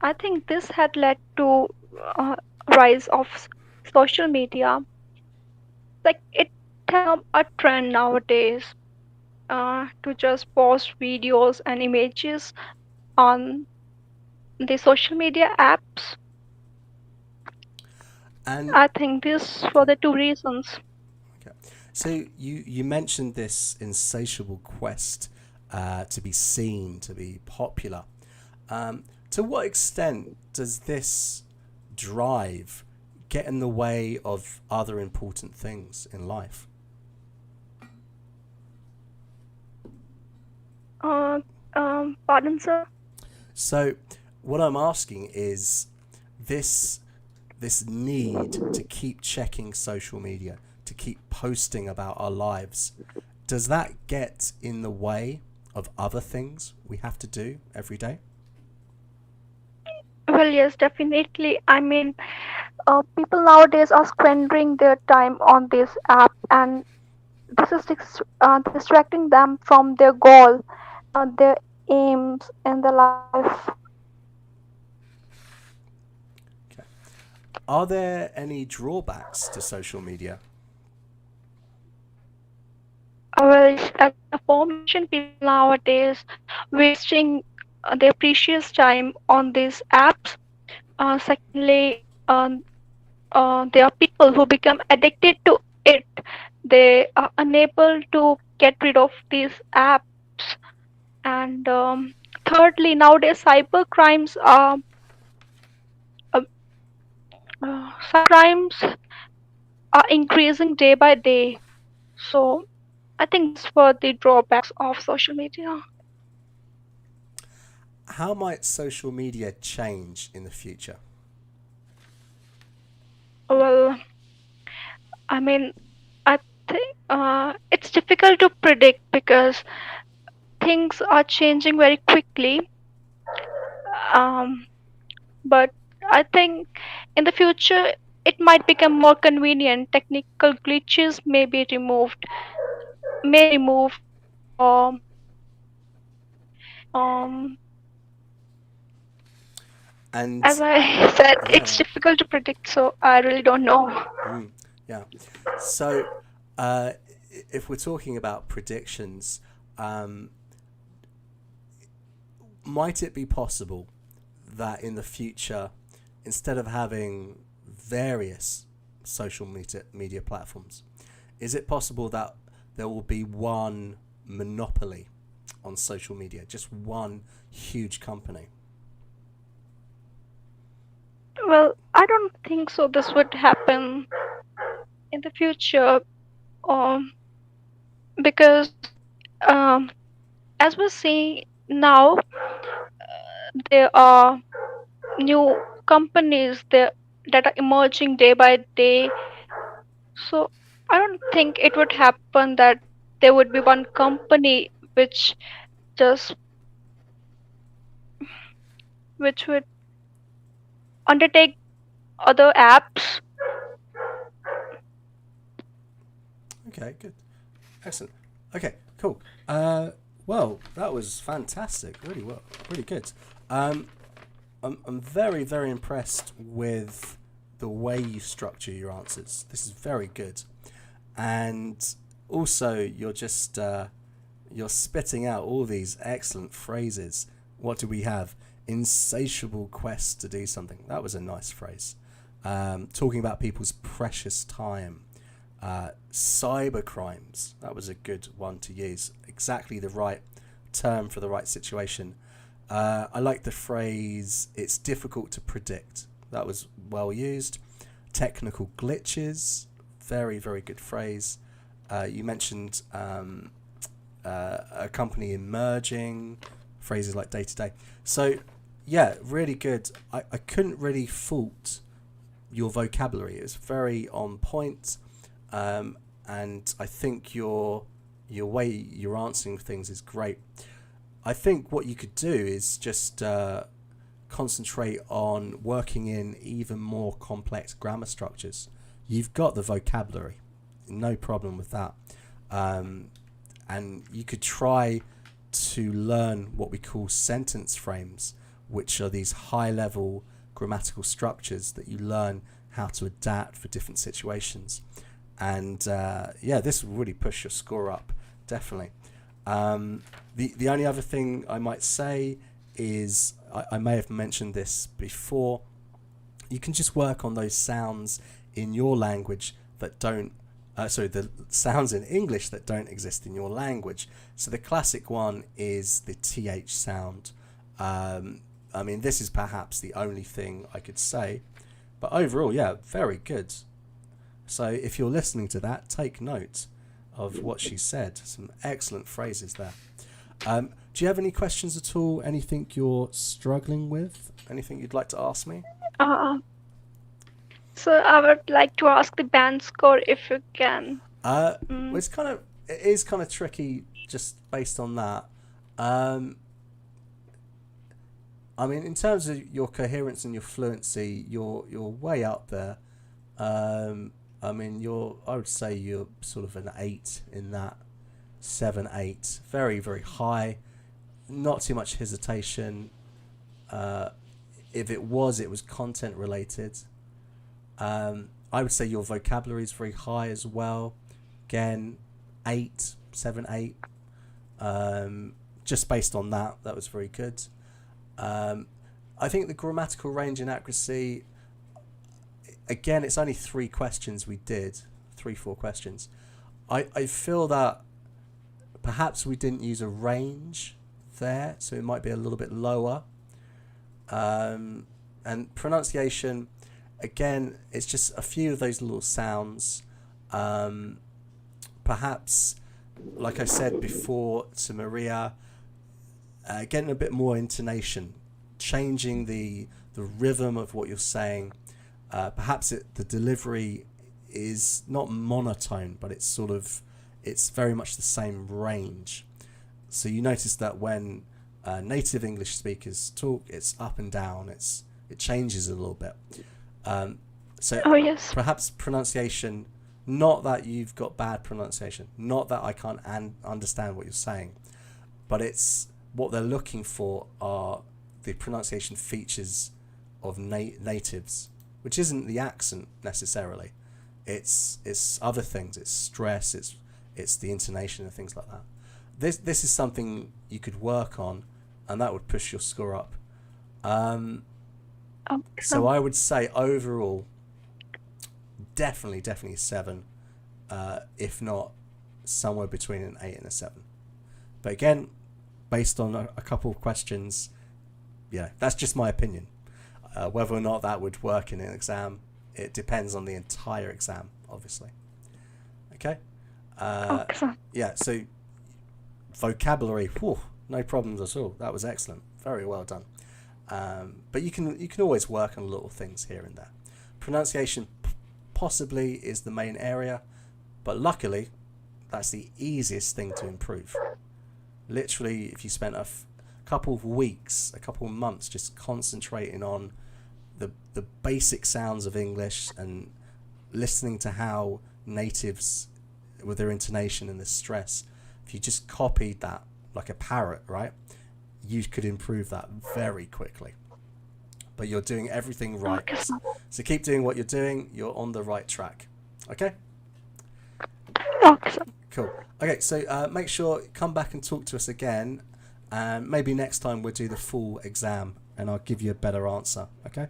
I think this had led to rise of social media. Like it has become a trend nowadays to just post videos and images on the social media apps. And I think this for the 2 reasons. okay. So you mentioned this insatiable quest to be seen, to be popular. To what extent does this drive get in the way of other important things in life? Pardon, sir? So what I'm asking is this need to keep checking social media, to keep posting about our lives, does that get in the way of other things we have to do every day? Well, yes, definitely. I mean, people nowadays are squandering their time on this app, and this is distracting them from their goal, their aims in their life. Okay. Are there any drawbacks to social media? Well, as aforementioned, people nowadays wasting their precious time on these apps. Secondly, there are people who become addicted to it. They are unable to get rid of these apps. And thirdly, nowadays uh, cybercrimes are increasing day by day. So I think these were the drawbacks of social media. How might social media change in the future? Well, I mean, I think it's difficult to predict because things are changing very quickly. Um, but I think in the future it might become more convenient. Technical glitches may be removed, or um, And as I said, it's yeah, difficult to predict, so I really don't know. yeah. So, uh, if we're talking about predictions, um, might it be possible that in the future, instead of having various social media platforms, is it possible that there will be one monopoly on social media, just one huge company? Well, I don't think so. This would happen in the future, um, because um, as we're seeing now, there are new companies there that are emerging day by day. So I don't think it would happen that there would be one company just which would undertake other apps. Okay, good. Excellent. Okay, cool. Well, that was fantastic. Really well, really good. Um, I'm very, very impressed with the way you structure your answers. This is very good, and also you're spitting out all these excellent phrases. What do we have? Insatiable quest to do something. That was a nice phrase. Talking about people's precious time. Cyber crimes. That was a good one to use. Exactly the right term for the right situation. I like the phrase, it's difficult to predict. That was well used. Technical glitches. Very, very good phrase. You mentioned a company emerging. Phrases like day to day. So, yeah, really good. I couldn't really fault your vocabulary. It was very on point. And I think your way you're answering things is great. I think what you could do is just concentrate on working in even more complex grammar structures. You've got the vocabulary, no problem with that. And you could try to learn what we call sentence frames, which are these high-level grammatical structures that you learn how to adapt for different situations. And yeah, this will really push your score up, definitely. The only other thing I might say is, I may have mentioned this before, you can just work on those sounds in your language that don't, the sounds in English that don't exist in your language. So the classic one is the TH sound. I mean, this is perhaps the only thing I could say, but overall, yeah, very good. So if you're listening to that, take note of what she said. Some excellent phrases there. Do you have any questions at all? Anything you're struggling with? Anything you'd like to ask me? Uh, so I would like to ask the band score if you can. Well, it is kind of tricky just based on that. I mean, in terms of your coherence and your fluency, you're way up there. I mean, I would say you're sort of an 8 in that, 7, 8, very, very high. Not too much hesitation. If it was content related. I would say your vocabulary is very high as well. Again, 8, 7, 8. Just based on that was very good. I think the grammatical range and accuracy, again, it's only 3 questions we did, 4 questions. I feel that perhaps we didn't use a range there, so it might be a little bit lower. And pronunciation, again, it's just a few of those little sounds. Perhaps, like I said before to Maria, getting a bit more intonation, changing the rhythm of what you're saying. Perhaps the delivery is not monotone, but it's very much the same range. So you notice that when native English speakers talk, it's up and down. It changes a little bit. So Oh, yes. perhaps pronunciation, not that you've got bad pronunciation, not that I can't understand what you're saying, but it's what they're looking for are the pronunciation features of natives, which isn't the accent necessarily. It's other things. It's stress. It's the intonation and things like that. This is something you could work on, and that would push your score up. So I would say overall, definitely 7, if not somewhere between an 8 and a 7. But again, based on a couple of questions, yeah, that's just my opinion. Whether or not that would work in an exam, it depends on the entire exam, obviously. Okay. Yeah. So vocabulary, whew, no problems at all. That was excellent. Very well done. But you can always work on little things here and there. Pronunciation possibly is the main area, but luckily that's the easiest thing to improve. Literally, if you spent a couple of weeks, a couple of months just concentrating on the basic sounds of English and listening to how natives, with their intonation and the stress, if you just copied that like a parrot, right, you could improve that very quickly. But you're doing everything right. So keep doing what you're doing. You're on the right track. Okay? Cool. Okay, so make sure, come back and talk to us again. And maybe next time we'll do the full exam and I'll give you a better answer. Okay?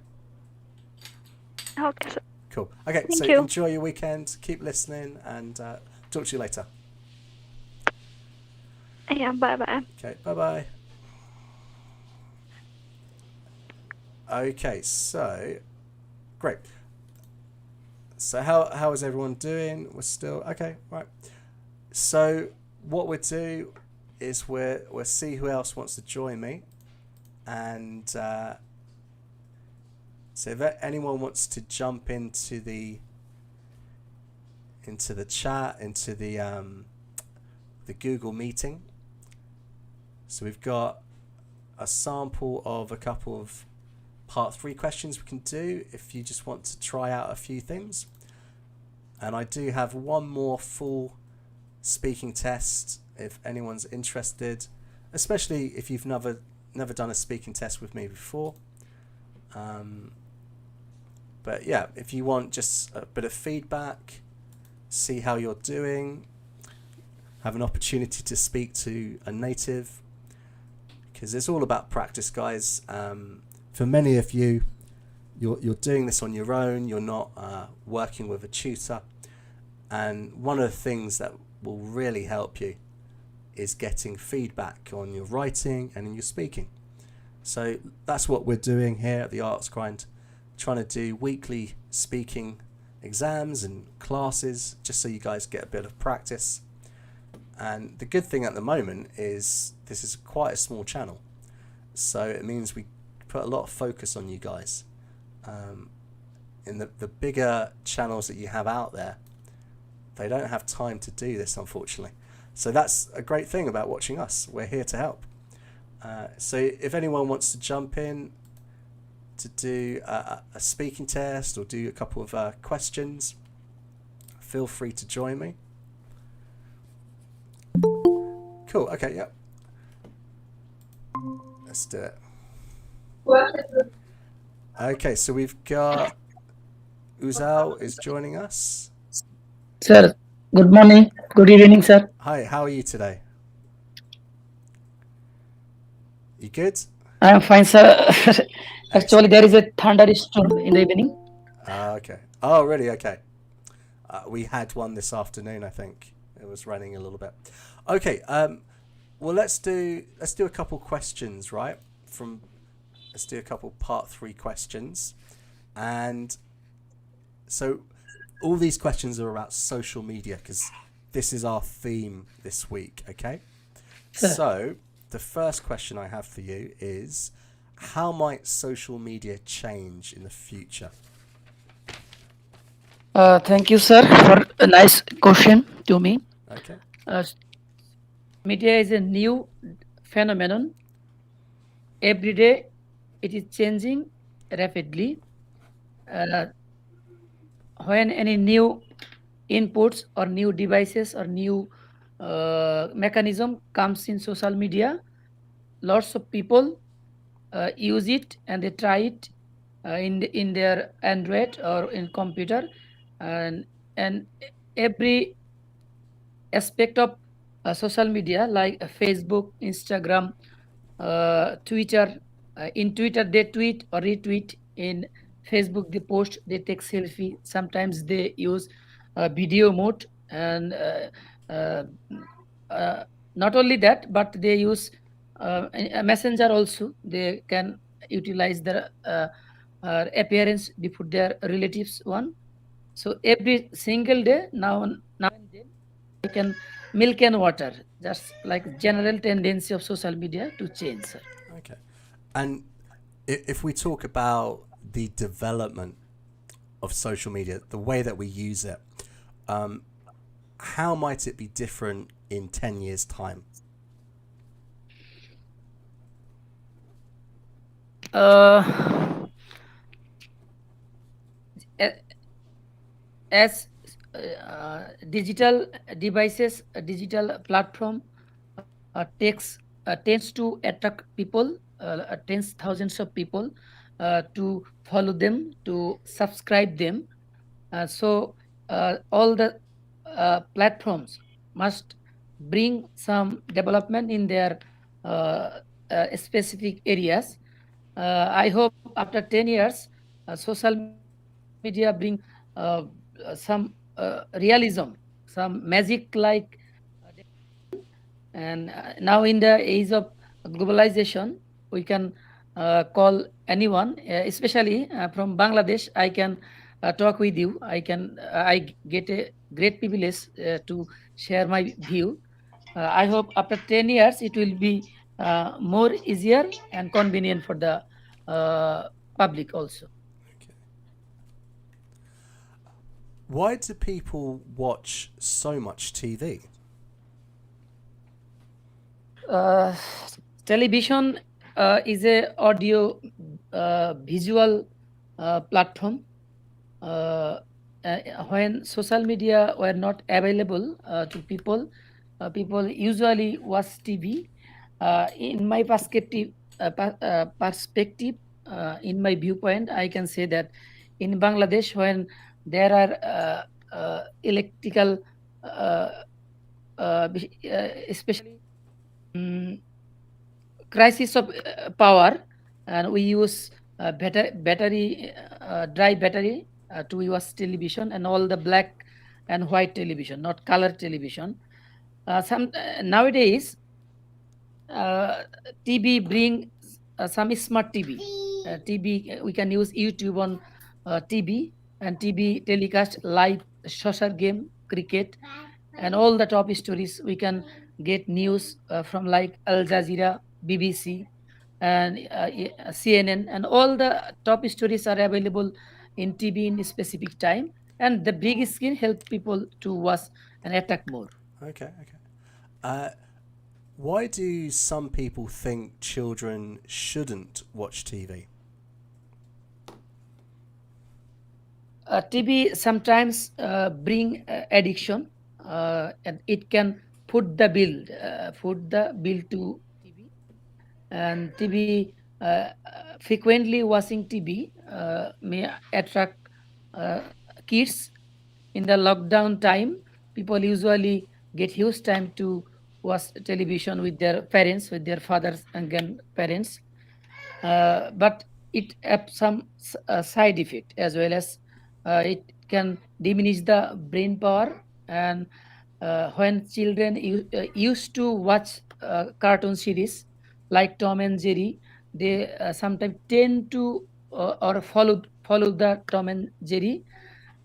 Okay. Cool. Okay, Thank so you. enjoy your weekend. Keep listening and talk to you later. Yeah, bye-bye. Okay, bye-bye. Okay, so great. So how is everyone doing? We're still okay, right? So what we'll do is we'll see who else wants to join me, and so if anyone wants to jump into the chat, into the Google meeting. So we've got a sample of a couple of part 3 questions we can do if you just want to try out a few things. And I do have one more full speaking test if anyone's interested, especially if you've never done a speaking test with me before. But yeah, if you want just a bit of feedback, see how you're doing, have an opportunity to speak to a native, because it's all about practice, guys. For many of you, you're doing this on your own. You're not working with a tutor, and one of the things that will really help you is getting feedback on your writing and in your speaking. So that's what we're doing here at the IELTS Grind, trying to do weekly speaking exams and classes just so you guys get a bit of practice. And the good thing at the moment is this is quite a small channel, so it means we put a lot of focus on you guys. In the bigger channels that you have out there, they don't have time to do this, unfortunately. So that's a great thing about watching us. We're here to help. So if anyone wants to jump in to do a speaking test or do a couple of questions, feel free to join me. Cool. Okay. Yep. Let's do it. Okay. So we've got Uzal is joining us. Sir, good morning. Good evening, sir. Hi. How are you today? You good? I am fine, sir. Actually, there is a thunderstorm in the evening. Okay. Oh, really? Okay. We had one this afternoon. I think it was raining a little bit. Okay. Well, let's do a couple questions, right? Let's do a couple part 3 questions, and so all these questions are about social media because this is our theme this week. Okay. Sir. So the first question I have for you is, how might social media change in the future? Thank you, sir, for a nice question to me. Okay. Media is a new phenomenon. Every day, it is changing rapidly. when any new inputs or new devices or new mechanism comes in social media, lots of people use it and they try it in their Android or in computer, and every aspect of social media like Facebook, Instagram, Twitter. In Twitter, they tweet or retweet. In Facebook, they post, they take selfie. Sometimes they use video mode, and uh, uh, not only that, but they use a messenger also. They can utilize their appearance before their relatives one. So every single day, now and then, I can milk and water. Just like general tendency of social media to change, sir. Okay. And if we talk about the development of social media, the way that we use it, um, how might it be different in 10 years' time? Uh, a- as digital devices, digital platform tends to attract people, tens thousands of people to follow them, to subscribe them. So all the platforms must bring some development in their specific areas. I hope after 10 years, social media bring some realism, some magic like and now in the age of globalization, we can call anyone, especially from Bangladesh. I can talk with you. I get a great privilege to share my view. I hope after 10 years it will be more easier and convenient for the public also. Okay. Why do people watch so much TV? Uh, Television is a audio visual platform. uh, when social media were not available to people, people usually watch TV. In my perspective, in my viewpoint, I can say that in Bangladesh, when there are electrical, uh, especially um, crisis of power, and we use battery, dry battery to use television, and all the black and white television, not color television. Some nowadays uh, TV bring some smart TV. TV, we can use YouTube on TV, and TV telecast live social game, cricket, and all the top stories. We can get news from like Al Jazeera, BBC, and CNN, and all the top stories are available in TV in a specific time. And the big screen help people to watch and attack more. Okay, okay. Uh, why do some people think children shouldn't watch TV? TV sometimes bring addiction, and it can put the bill to TV, and TV frequently watching TV may attract uh, kids. In the lockdown time, people usually get huge time to watch television with their parents, with their fathers and grandparents, but it have some side effect, as well as it can diminish the brain power. And when children used to watch cartoon series like Tom and Jerry, they sometimes tend to or follow the Tom and Jerry,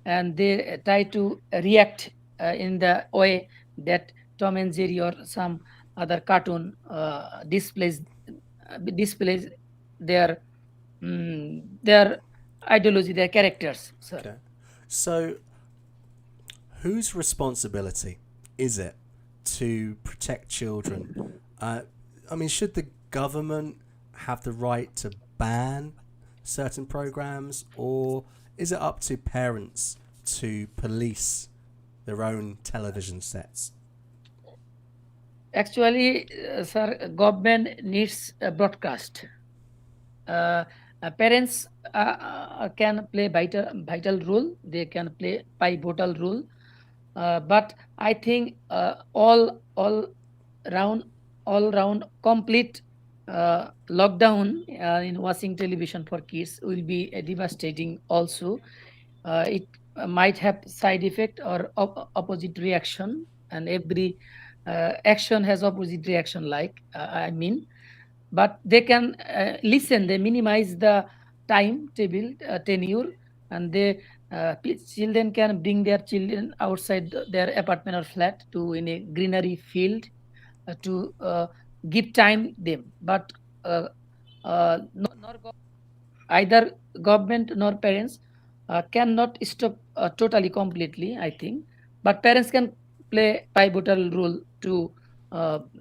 and they try to react in the way that Tom and Jerry or some other cartoon displays their their ideology, their characters, sir. Okay. So, whose responsibility is it to protect children? Uh, I mean, should the government have the right to ban certain programs, or is it up to parents to police their own television sets? Actually, sir, government needs a broadcast. Parents can play vital role. They can play pivotal role. But I think round all round complete lockdown in watching television for kids will be devastating. Also, it might have side effect or opposite reaction, and every action has opposite reaction. Like I mean, but they can listen. They minimize the timetable tenure, and children can bring their children outside their apartment or flat to in a greenery field to give time them. But uh, either government nor parents cannot stop totally completely, I think, but parents can play pivotal role to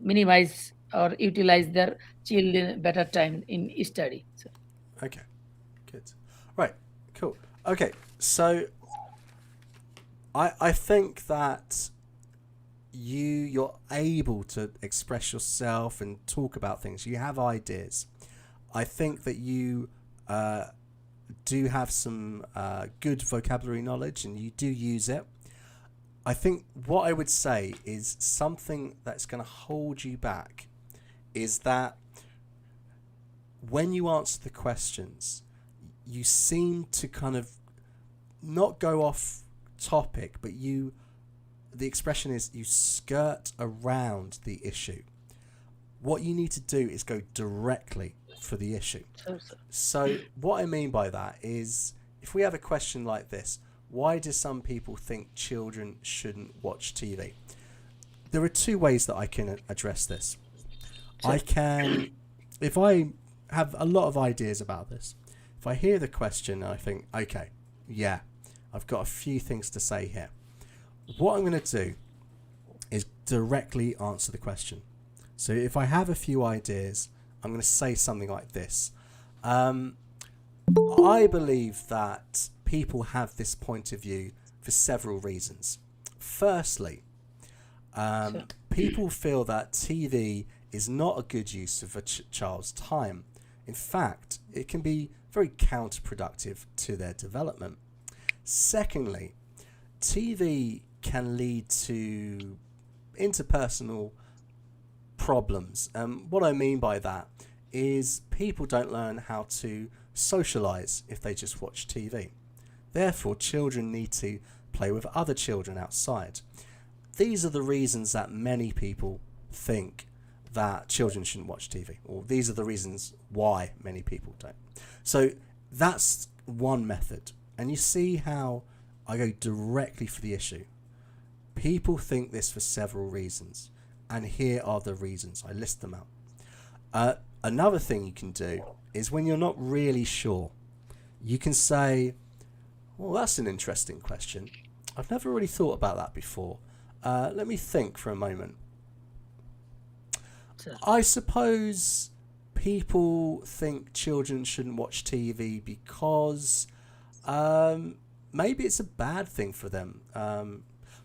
minimize or utilize their children better time in study. So, Okay, good. Right, cool. Okay, so I think that you're able to express yourself and talk about things. You have ideas. I think that you do have some good vocabulary knowledge and you do use it. I think what I would say is something that's going to hold you back is that when you answer the questions, you seem to kind of not go off topic, but the expression is you skirt around the issue. What you need to do is go directly for the issue. So what I mean by that is if we have a question like this, why do some people think children shouldn't watch TV? There are two ways that I can address this. I can, if I have a lot of ideas about this, if I hear the question and I think, okay, yeah, I've got a few things to say here. What I'm going to do is directly answer the question. So if I have a few ideas, I'm going to say something like this. I believe that people have this point of view for several reasons. Firstly, people feel that TV is not a good use of a child's time. In fact, it can be very counterproductive to their development. Secondly, TV can lead to interpersonal problems. What I mean by that is people don't learn how to socialize if they just watch TV. Therefore, children need to play with other children outside. These are the reasons that many people think that children shouldn't watch TV, or these are the reasons why many people don't. So that's one method. And you see how I go directly for the issue. People think this for several reasons, and here are the reasons. I list them out. Another thing you can do is when you're not really sure, you can say, well, that's an interesting question. I've never really thought about that before. Let me think for a moment. I suppose people think children shouldn't watch TV because maybe it's a bad thing for them.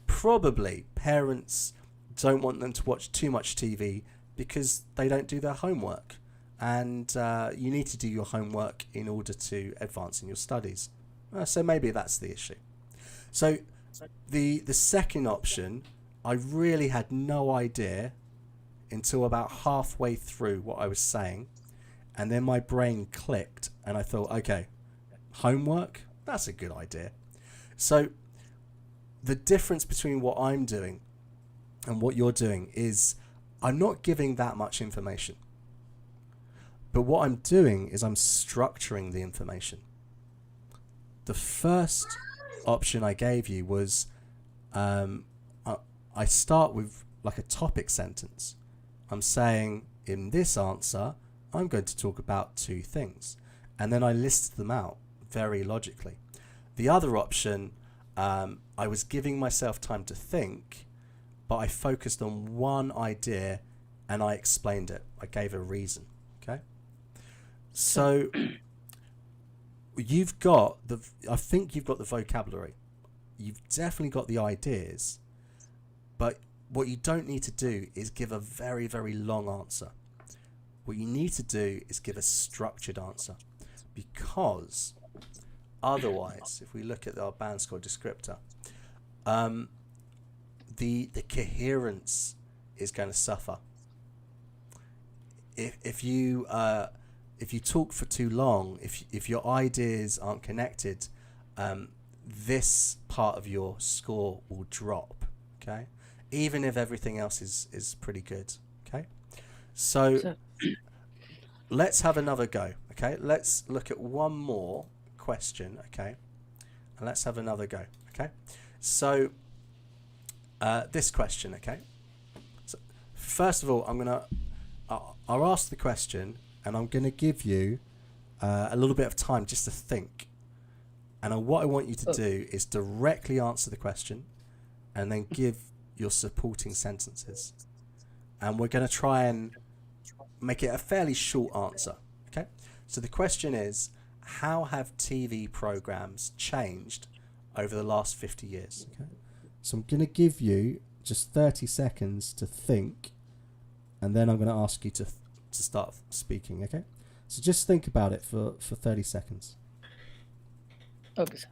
Probably parents don't want them to watch too much TV because they don't do their homework. And you need to do your homework in order to advance in your studies. So maybe that's the issue. So the second option, I really had no idea until about halfway through what I was saying. And then my brain clicked and I thought, okay, homework? That's a good idea. So the difference between what I'm doing and what you're doing is I'm not giving that much information. But what I'm doing is I'm structuring the information. The first option I gave you was I start with like a topic sentence. I'm saying in this answer, I'm going to talk about two things. And then I list them out very logically. The other option, I was giving myself time to think, but I focused on one idea and I explained it. I gave a reason. Okay. So I think you've got the vocabulary. you've definitely got the ideas, but what you don't need to do is give a very, very long answer. What you need to do is give a structured answer, because otherwise, if we look at our band score descriptor, the coherence is going to suffer. If you talk for too long, if your ideas aren't connected, this part of your score will drop. Okay, even if everything else is pretty good. Okay, so let's have another go. Okay, let's look at one more question. Okay, and let's have another go. Okay, so this question. Okay, so first of all, I'll ask the question, and I'm going to give you a little bit of time just to think. And what I want you to do is directly answer the question, and then give your supporting sentences. And we're going to try and make it a fairly short answer. Okay. So the question is, how have TV programs changed over the last 50 years? Okay. So I'm going to give you just 30 seconds to think, and then I'm going to ask you to start speaking. Okay. So just think about it for 30 seconds. Okay, sir.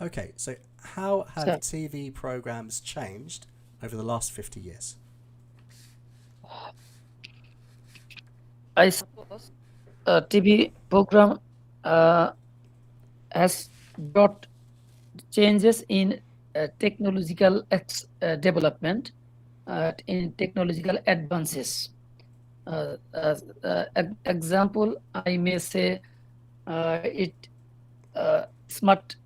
Okay, so how have Sir. TV programs changed over the last 50 years? I suppose a TV program has brought changes in technological development, in technological advances. Example, I may say smart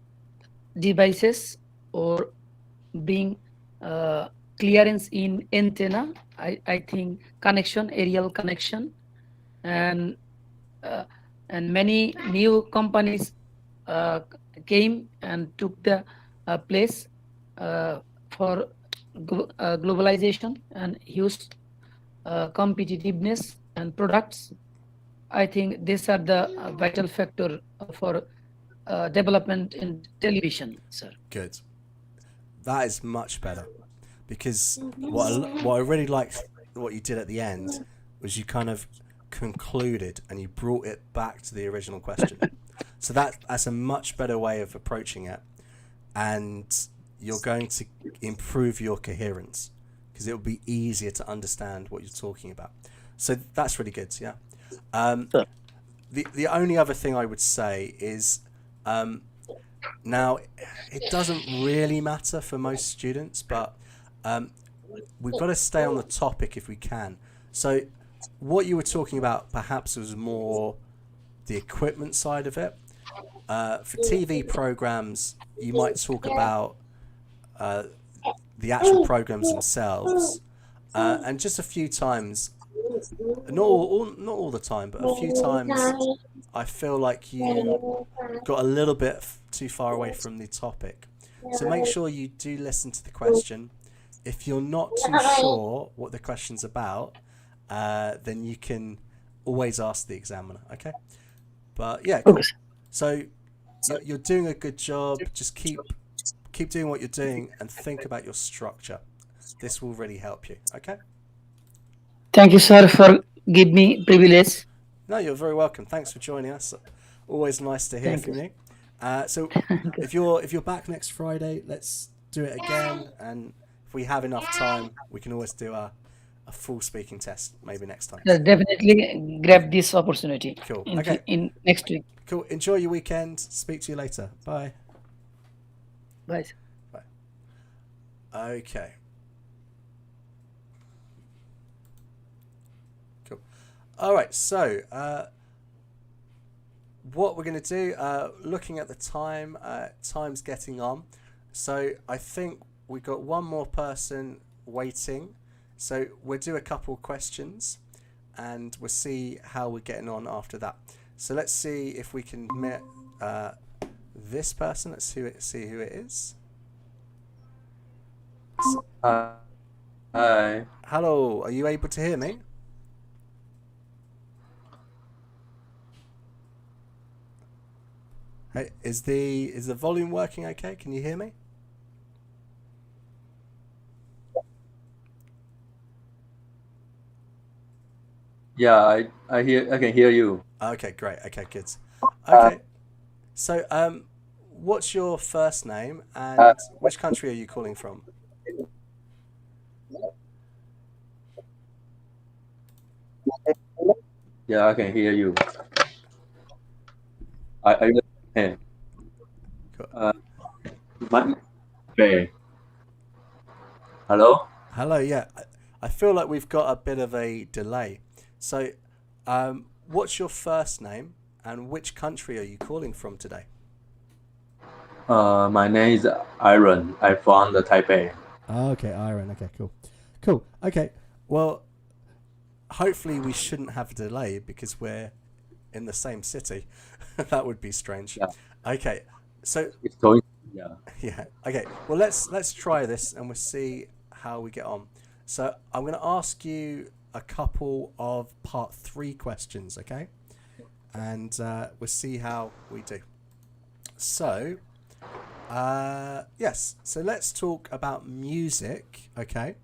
devices, or being clearance in antenna, I think connection, aerial connection, and many new companies came and took the place for globalization and huge competitiveness and products. I think these are the vital factor for development in television, sir. Good. That is much better, because what I really liked what you did at the end was you kind of concluded and you brought it back to the original question. So that's a much better way of approaching it, and you're going to improve your coherence, because it will be easier to understand what you're talking about. So that's really good. Yeah. Sure. The only other thing I would say is, now it doesn't really matter for most students, but we've got to stay on the topic if we can. So what you were talking about perhaps was more the equipment side of it. For TV programs, you might talk about the actual programs themselves, and just a few times, not all the time, but a few times, I feel like you got a little bit too far away from the topic. So make sure you do listen to the question. If you're not too sure what the question's about, then you can always ask the examiner. Okay. But yeah, cool. So you're doing a good job. Just keep doing what you're doing and think about your structure. This will really help you. Okay. Thank you, sir, for give me privilege. No, you're very welcome. Thanks for joining us. Always nice to hear Thank from you. you. So if you're back next Friday, let's do it again. And if we have enough time, we can always do a full speaking test maybe next time. Definitely grab this opportunity. Cool. In, Okay. in next week. Cool. Enjoy your weekend. Speak to you later. Bye. Bye. Okay. Cool. All right. So what we're going to do, looking at the time, time's getting on. So I think we've got one more person waiting. So we'll do a couple questions, and we'll see how we're getting on after that. So let's see if we can meet this person. Let's see who it is. Hi. Hello, are you able to hear me? Hey, is the volume working okay? Can you hear me? Yeah, I can hear you. Okay, great. Okay, good. Okay. So, what's your first name and which country are you calling from? Yeah, I can hear you. I hey. Cool. Okay. Hello? Hello, yeah. I feel like we've got a bit of a delay. So, what's your first name and which country are you calling from today? My name is Iron. I'm from the Taipei. Oh, okay, Iron. Okay, cool. Cool. Okay. Well, hopefully we shouldn't have a delay because we're in the same city. That would be strange. Yeah. Okay. So It's going. Yeah. yeah. Okay. Well, let's try this and we'll see how we get on. So I'm going to ask you a couple of part 3 questions, okay? And we'll see how we do. So, yes. So let's talk about music, okay?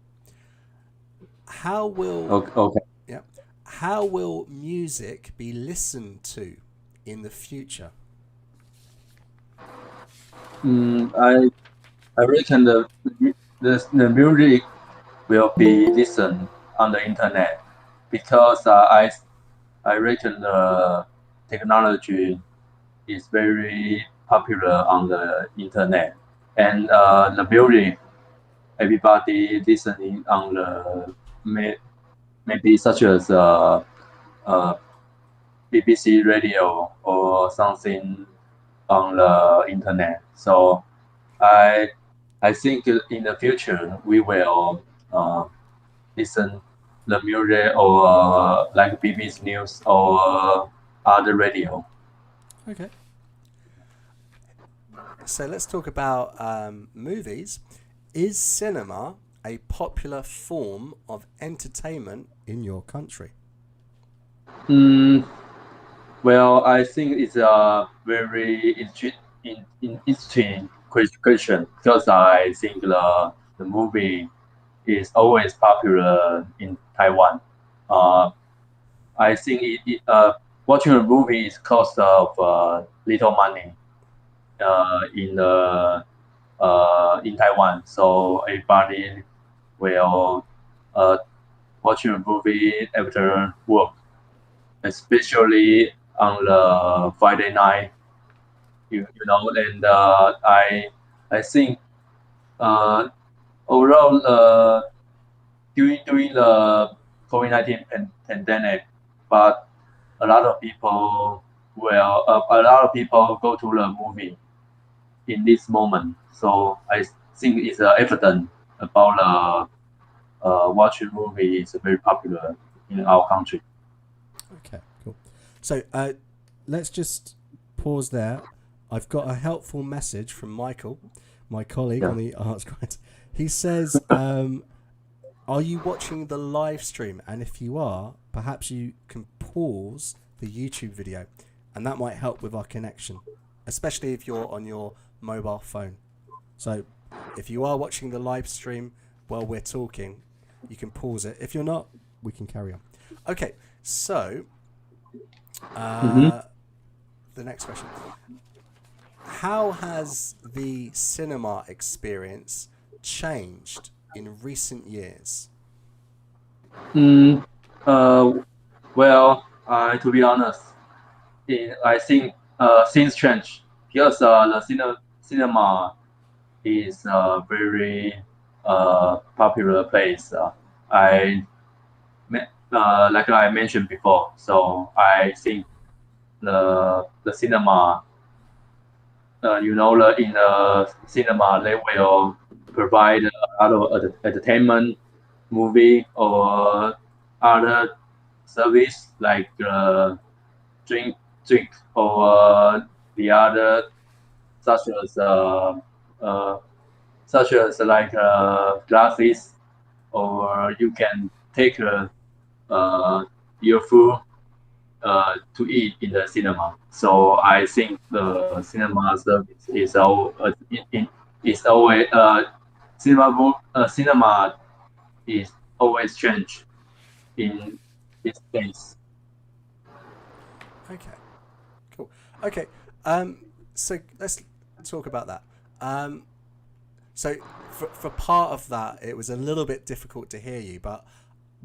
How will Okay. yeah? How will music be listened to in the future? I reckon the music will be listened on the internet because I reckon the technology is very popular on the internet, and the music everybody listening on the maybe such as BBC radio or something on the internet. So I I think in the future we will listen the music or like BBC News or other radio. Okay. So let's talk about movies. Is cinema a popular form of entertainment in your country? Well, I think it's a very interesting question because I think the movie is always popular in Taiwan. Uh, I think watching a movie is cost of little money in Taiwan, so everybody will watch a movie after work, especially on the Friday night. And I think uh, overall during the COVID-19 pandemic, but a lot of people go to the movie in this moment. So I think it's evident about watching movie is very popular in our country. Okay, cool. So let's just pause there. I've got a helpful message from Michael, my colleague on the IELTS Grind. He says, are you watching the live stream? And if you are, perhaps you can pause the YouTube video, and that might help with our connection, especially if you're on your mobile phone. So if you are watching the live stream while we're talking, you can pause it. If you're not, we can carry on. Okay, so the next question. How has the cinema experience changed in recent years? Well, to be honest, I think things change because the cinema is a very popular place. Like I mentioned before, so I think the cinema, in the cinema they will provide a lot of entertainment, movie or other service like drink drink or the other such as uh, such as like glasses, or you can take your food to eat in the cinema. So I think the cinema service is is always cinema is always change in these days. Okay, cool. Okay, so let's talk about that. So for part of that, it was a little bit difficult to hear you, but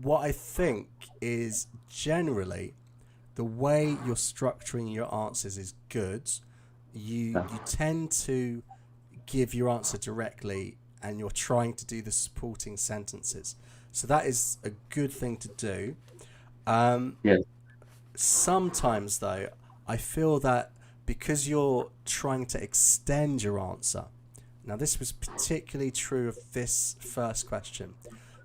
what I think is generally the way you're structuring your answers is good. You tend to give your answer directly, and you're trying to do the supporting sentences. So that is a good thing to do. Yes. Sometimes, though, I feel that because you're trying to extend your answer, now this was particularly true of this first question,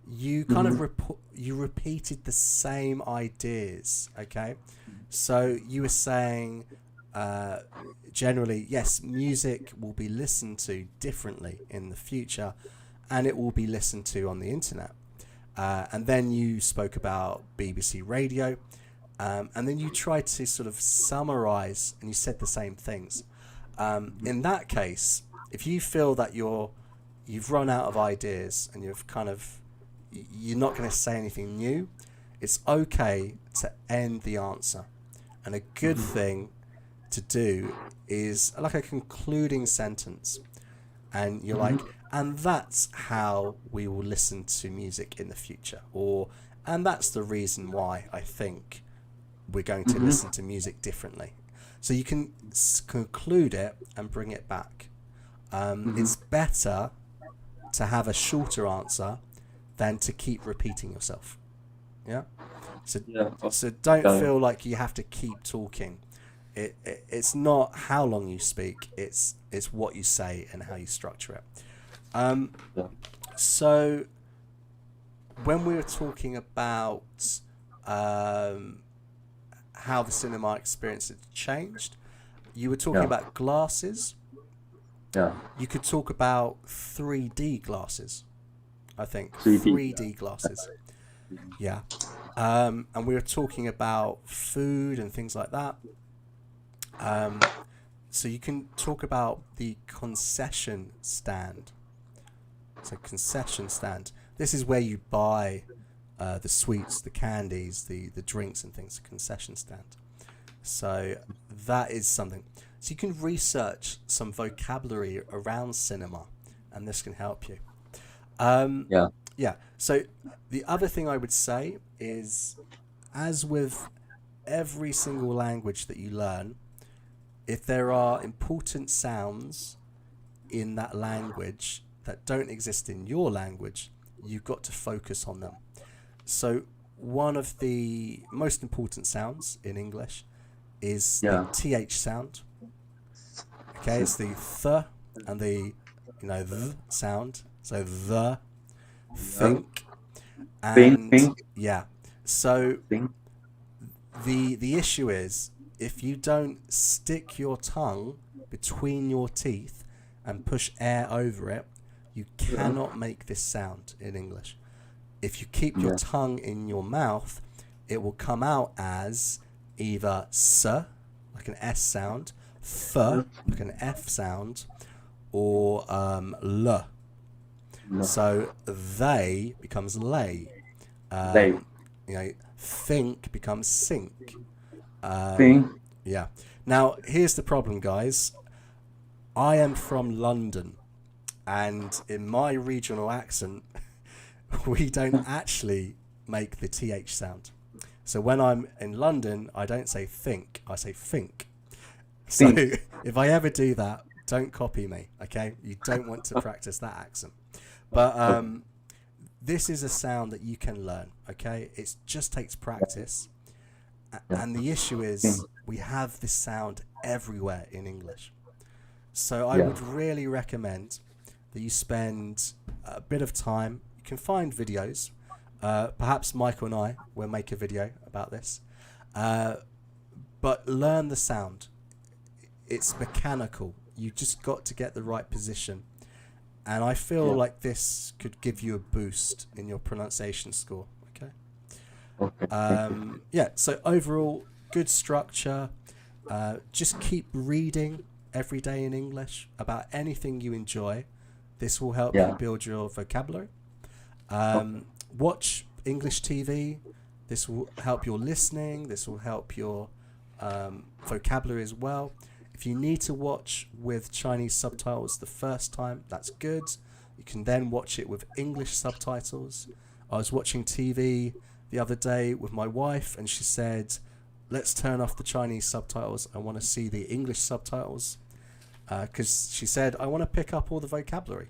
you kind of you repeated the same ideas, okay? So you were saying generally, yes, music will be listened to differently in the future, and it will be listened to on the internet. And then you spoke about BBC Radio, and then you tried to sort of summarize, and you said the same things. In that case, if you feel that you've run out of ideas and you're not going to say anything new, it's okay to end the answer. And a good thing to do is like a concluding sentence. And you're like, and that's how we will listen to music in the future. Or, and that's the reason why I think we're going to listen to music differently. So you can conclude it and bring it back. It's better to have a shorter answer than to keep repeating yourself. Yeah. So don't feel like you have to keep talking. It's not how long you speak. It's what you say and how you structure it. So when we were talking about how the cinema experience had changed, you were talking about glasses. Yeah. You could talk about 3D glasses, I think. 3D glasses. Yeah. And we were talking about food and things like that. So you can talk about the concession stand. So concession stand. This is where you buy the sweets, the candies, the drinks and things. Concession stand. So that is something. So you can research some vocabulary around cinema, and this can help you. Yeah. So the other thing I would say is, as with every single language that you learn, if there are important sounds in that language that don't exist in your language, you've got to focus on them. So one of the most important sounds in English is the TH sound. Okay, it's the th and the th sound. So the, think, and yeah. So the issue is, if you don't stick your tongue between your teeth and push air over it, you cannot make this sound in English. If you keep your tongue in your mouth, it will come out as either s, like an S sound, th, like an F sound, or l. So they becomes lay. Think becomes sink. Yeah. Now, here's the problem, guys. I am from London, and in my regional accent, we don't actually make the TH sound. So when I'm in London, I don't say think, I say think. So if I ever do that, don't copy me, okay? You don't want to practice that accent. But this is a sound that you can learn, okay? It just takes practice. And the issue is, we have this sound everywhere in English. So I would really recommend that you spend a bit of time. You can find videos, Perhaps Michael and I will make a video about this. But learn the sound. It's mechanical. You just got to get the right position. And I feel like this could give you a boost in your pronunciation score. Okay. Okay. Yeah. So overall, good structure. Just keep reading every day in English about anything you enjoy. This will help you build your vocabulary. Watch English TV. This will help your listening. This will help your vocabulary as well. If you need to watch with Chinese subtitles the first time, that's good. You can then watch it with English subtitles. I was watching TV the other day with my wife, and she said, let's turn off the Chinese subtitles. I want to see the English subtitles. Because she said, I want to pick up all the vocabulary.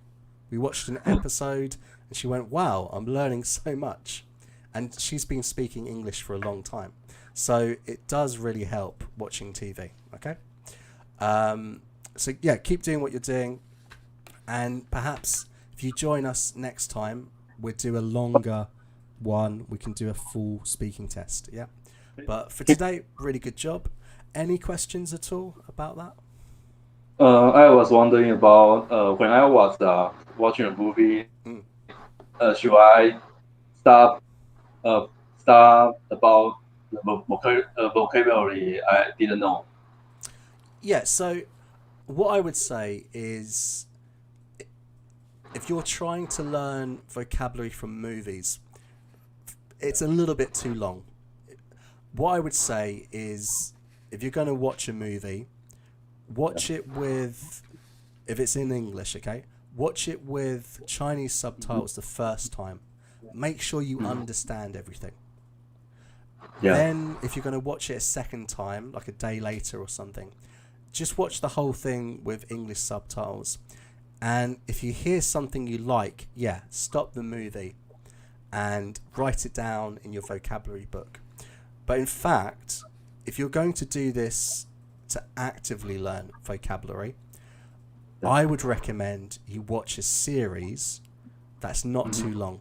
We watched an episode, and she went, wow, I'm learning so much. And she's been speaking English for a long time. So it does really help watching TV, okay? So yeah, keep doing what you're doing, and perhaps if you join us next time, we'll do a longer one. We can do a full speaking test. Yeah, but for today, really good job. Any questions at all about that? I was wondering about when I was watching a movie, should I start start about the vocabulary I didn't know? Yeah, so what I would say is if you're trying to learn vocabulary from movies, it's a little bit too long. What I would say is if you're going to watch a movie, watch it with, if it's in English, okay, watch it with Chinese subtitles the first time. Make sure you understand everything. Then if you're going to watch it a second time, like a day later or something, just watch the whole thing with English subtitles. And if you hear something you like, stop the movie and write it down in your vocabulary book. But in fact, if you're going to do this to actively learn vocabulary, I would recommend you watch a series that's not too long.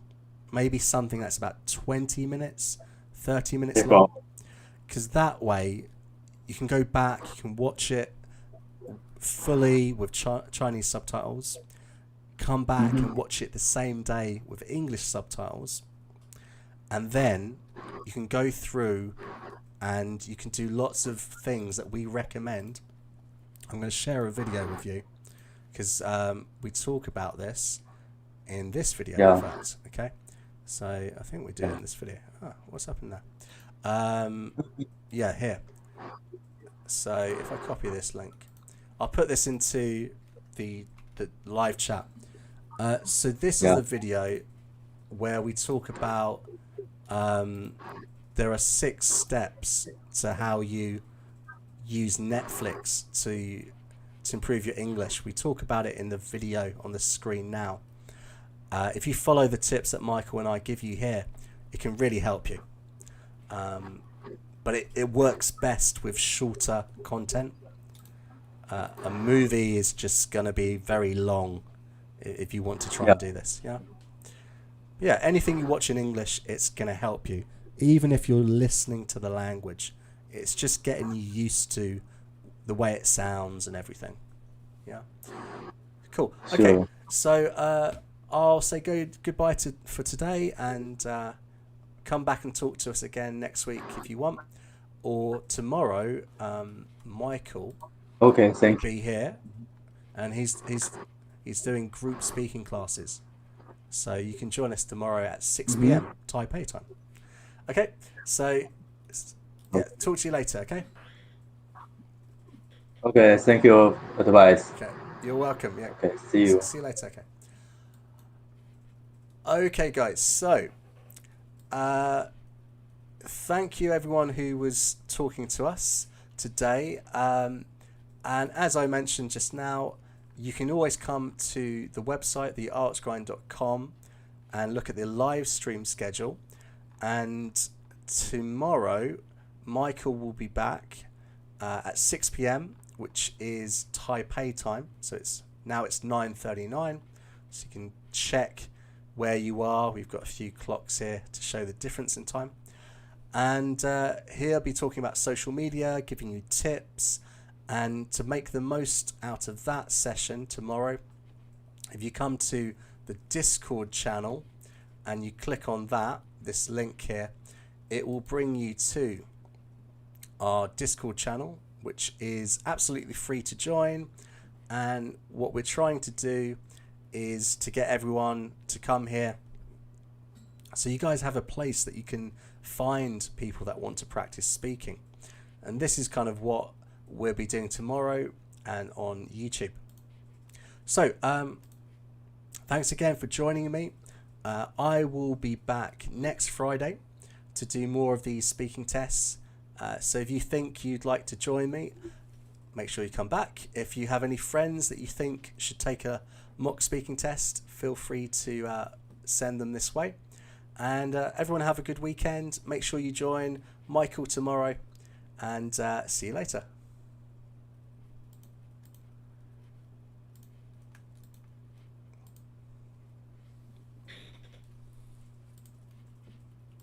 Maybe something that's about 20 minutes, 30 minutes long. Because that way you can go back, you can watch it fully with Chinese subtitles, come back and watch it the same day with English subtitles, and then you can go through and you can do lots of things that we recommend. I'm going to share a video with you because we talk about this in this video, in fact. Okay, so I think we do it in this video. What's happened there? Here. So if I copy this link, I'll put this into the live chat. So this is the video where we talk about there are 6 steps to how you use Netflix to improve your English. We talk about it in the video on the screen now. If you follow the tips that Michael and I give you here, it can really help you. But it works best with shorter content. A movie is just going to be very long if you want to try and do this. Yeah, anything you watch in English, it's going to help you. Even if you're listening to the language, it's just getting you used to the way it sounds and everything. Yeah. Cool. Okay. Sure. So I'll say goodbye for today, and come back and talk to us again next week if you want, or tomorrow. Michael. Okay, thank will be here, and he's doing group speaking classes, so you can join us tomorrow at 6 p.m. Taipei time. Okay, so talk to you later. Okay, thank you for advice. Okay, you're welcome. Yeah. Okay, see you. See you later. Okay, guys. So, thank you everyone who was talking to us today. And as I mentioned just now, you can always come to the website, theartsgrind.com, and look at the live stream schedule. And tomorrow, Michael will be back at 6 p.m., which is Taipei time. So it's 9:39. So you can check where you are. We've got a few clocks here to show the difference in time. And here I'll be talking about social media, giving you tips, and to make the most out of that session tomorrow, if you come to the Discord channel and you click on that, this link here, it will bring you to our Discord channel, which is absolutely free to join. And what we're trying to do is to get everyone to come here, so you guys have a place that you can find people that want to practice speaking. And this is kind of what we'll be doing tomorrow and on YouTube. So thanks again for joining me. I will be back next Friday to do more of these speaking tests. So if you think you'd like to join me, make sure you come back. If you have any friends that you think should take a mock speaking test, feel free to send them this way. And everyone have a good weekend. Make sure you join Michael tomorrow, and see you later.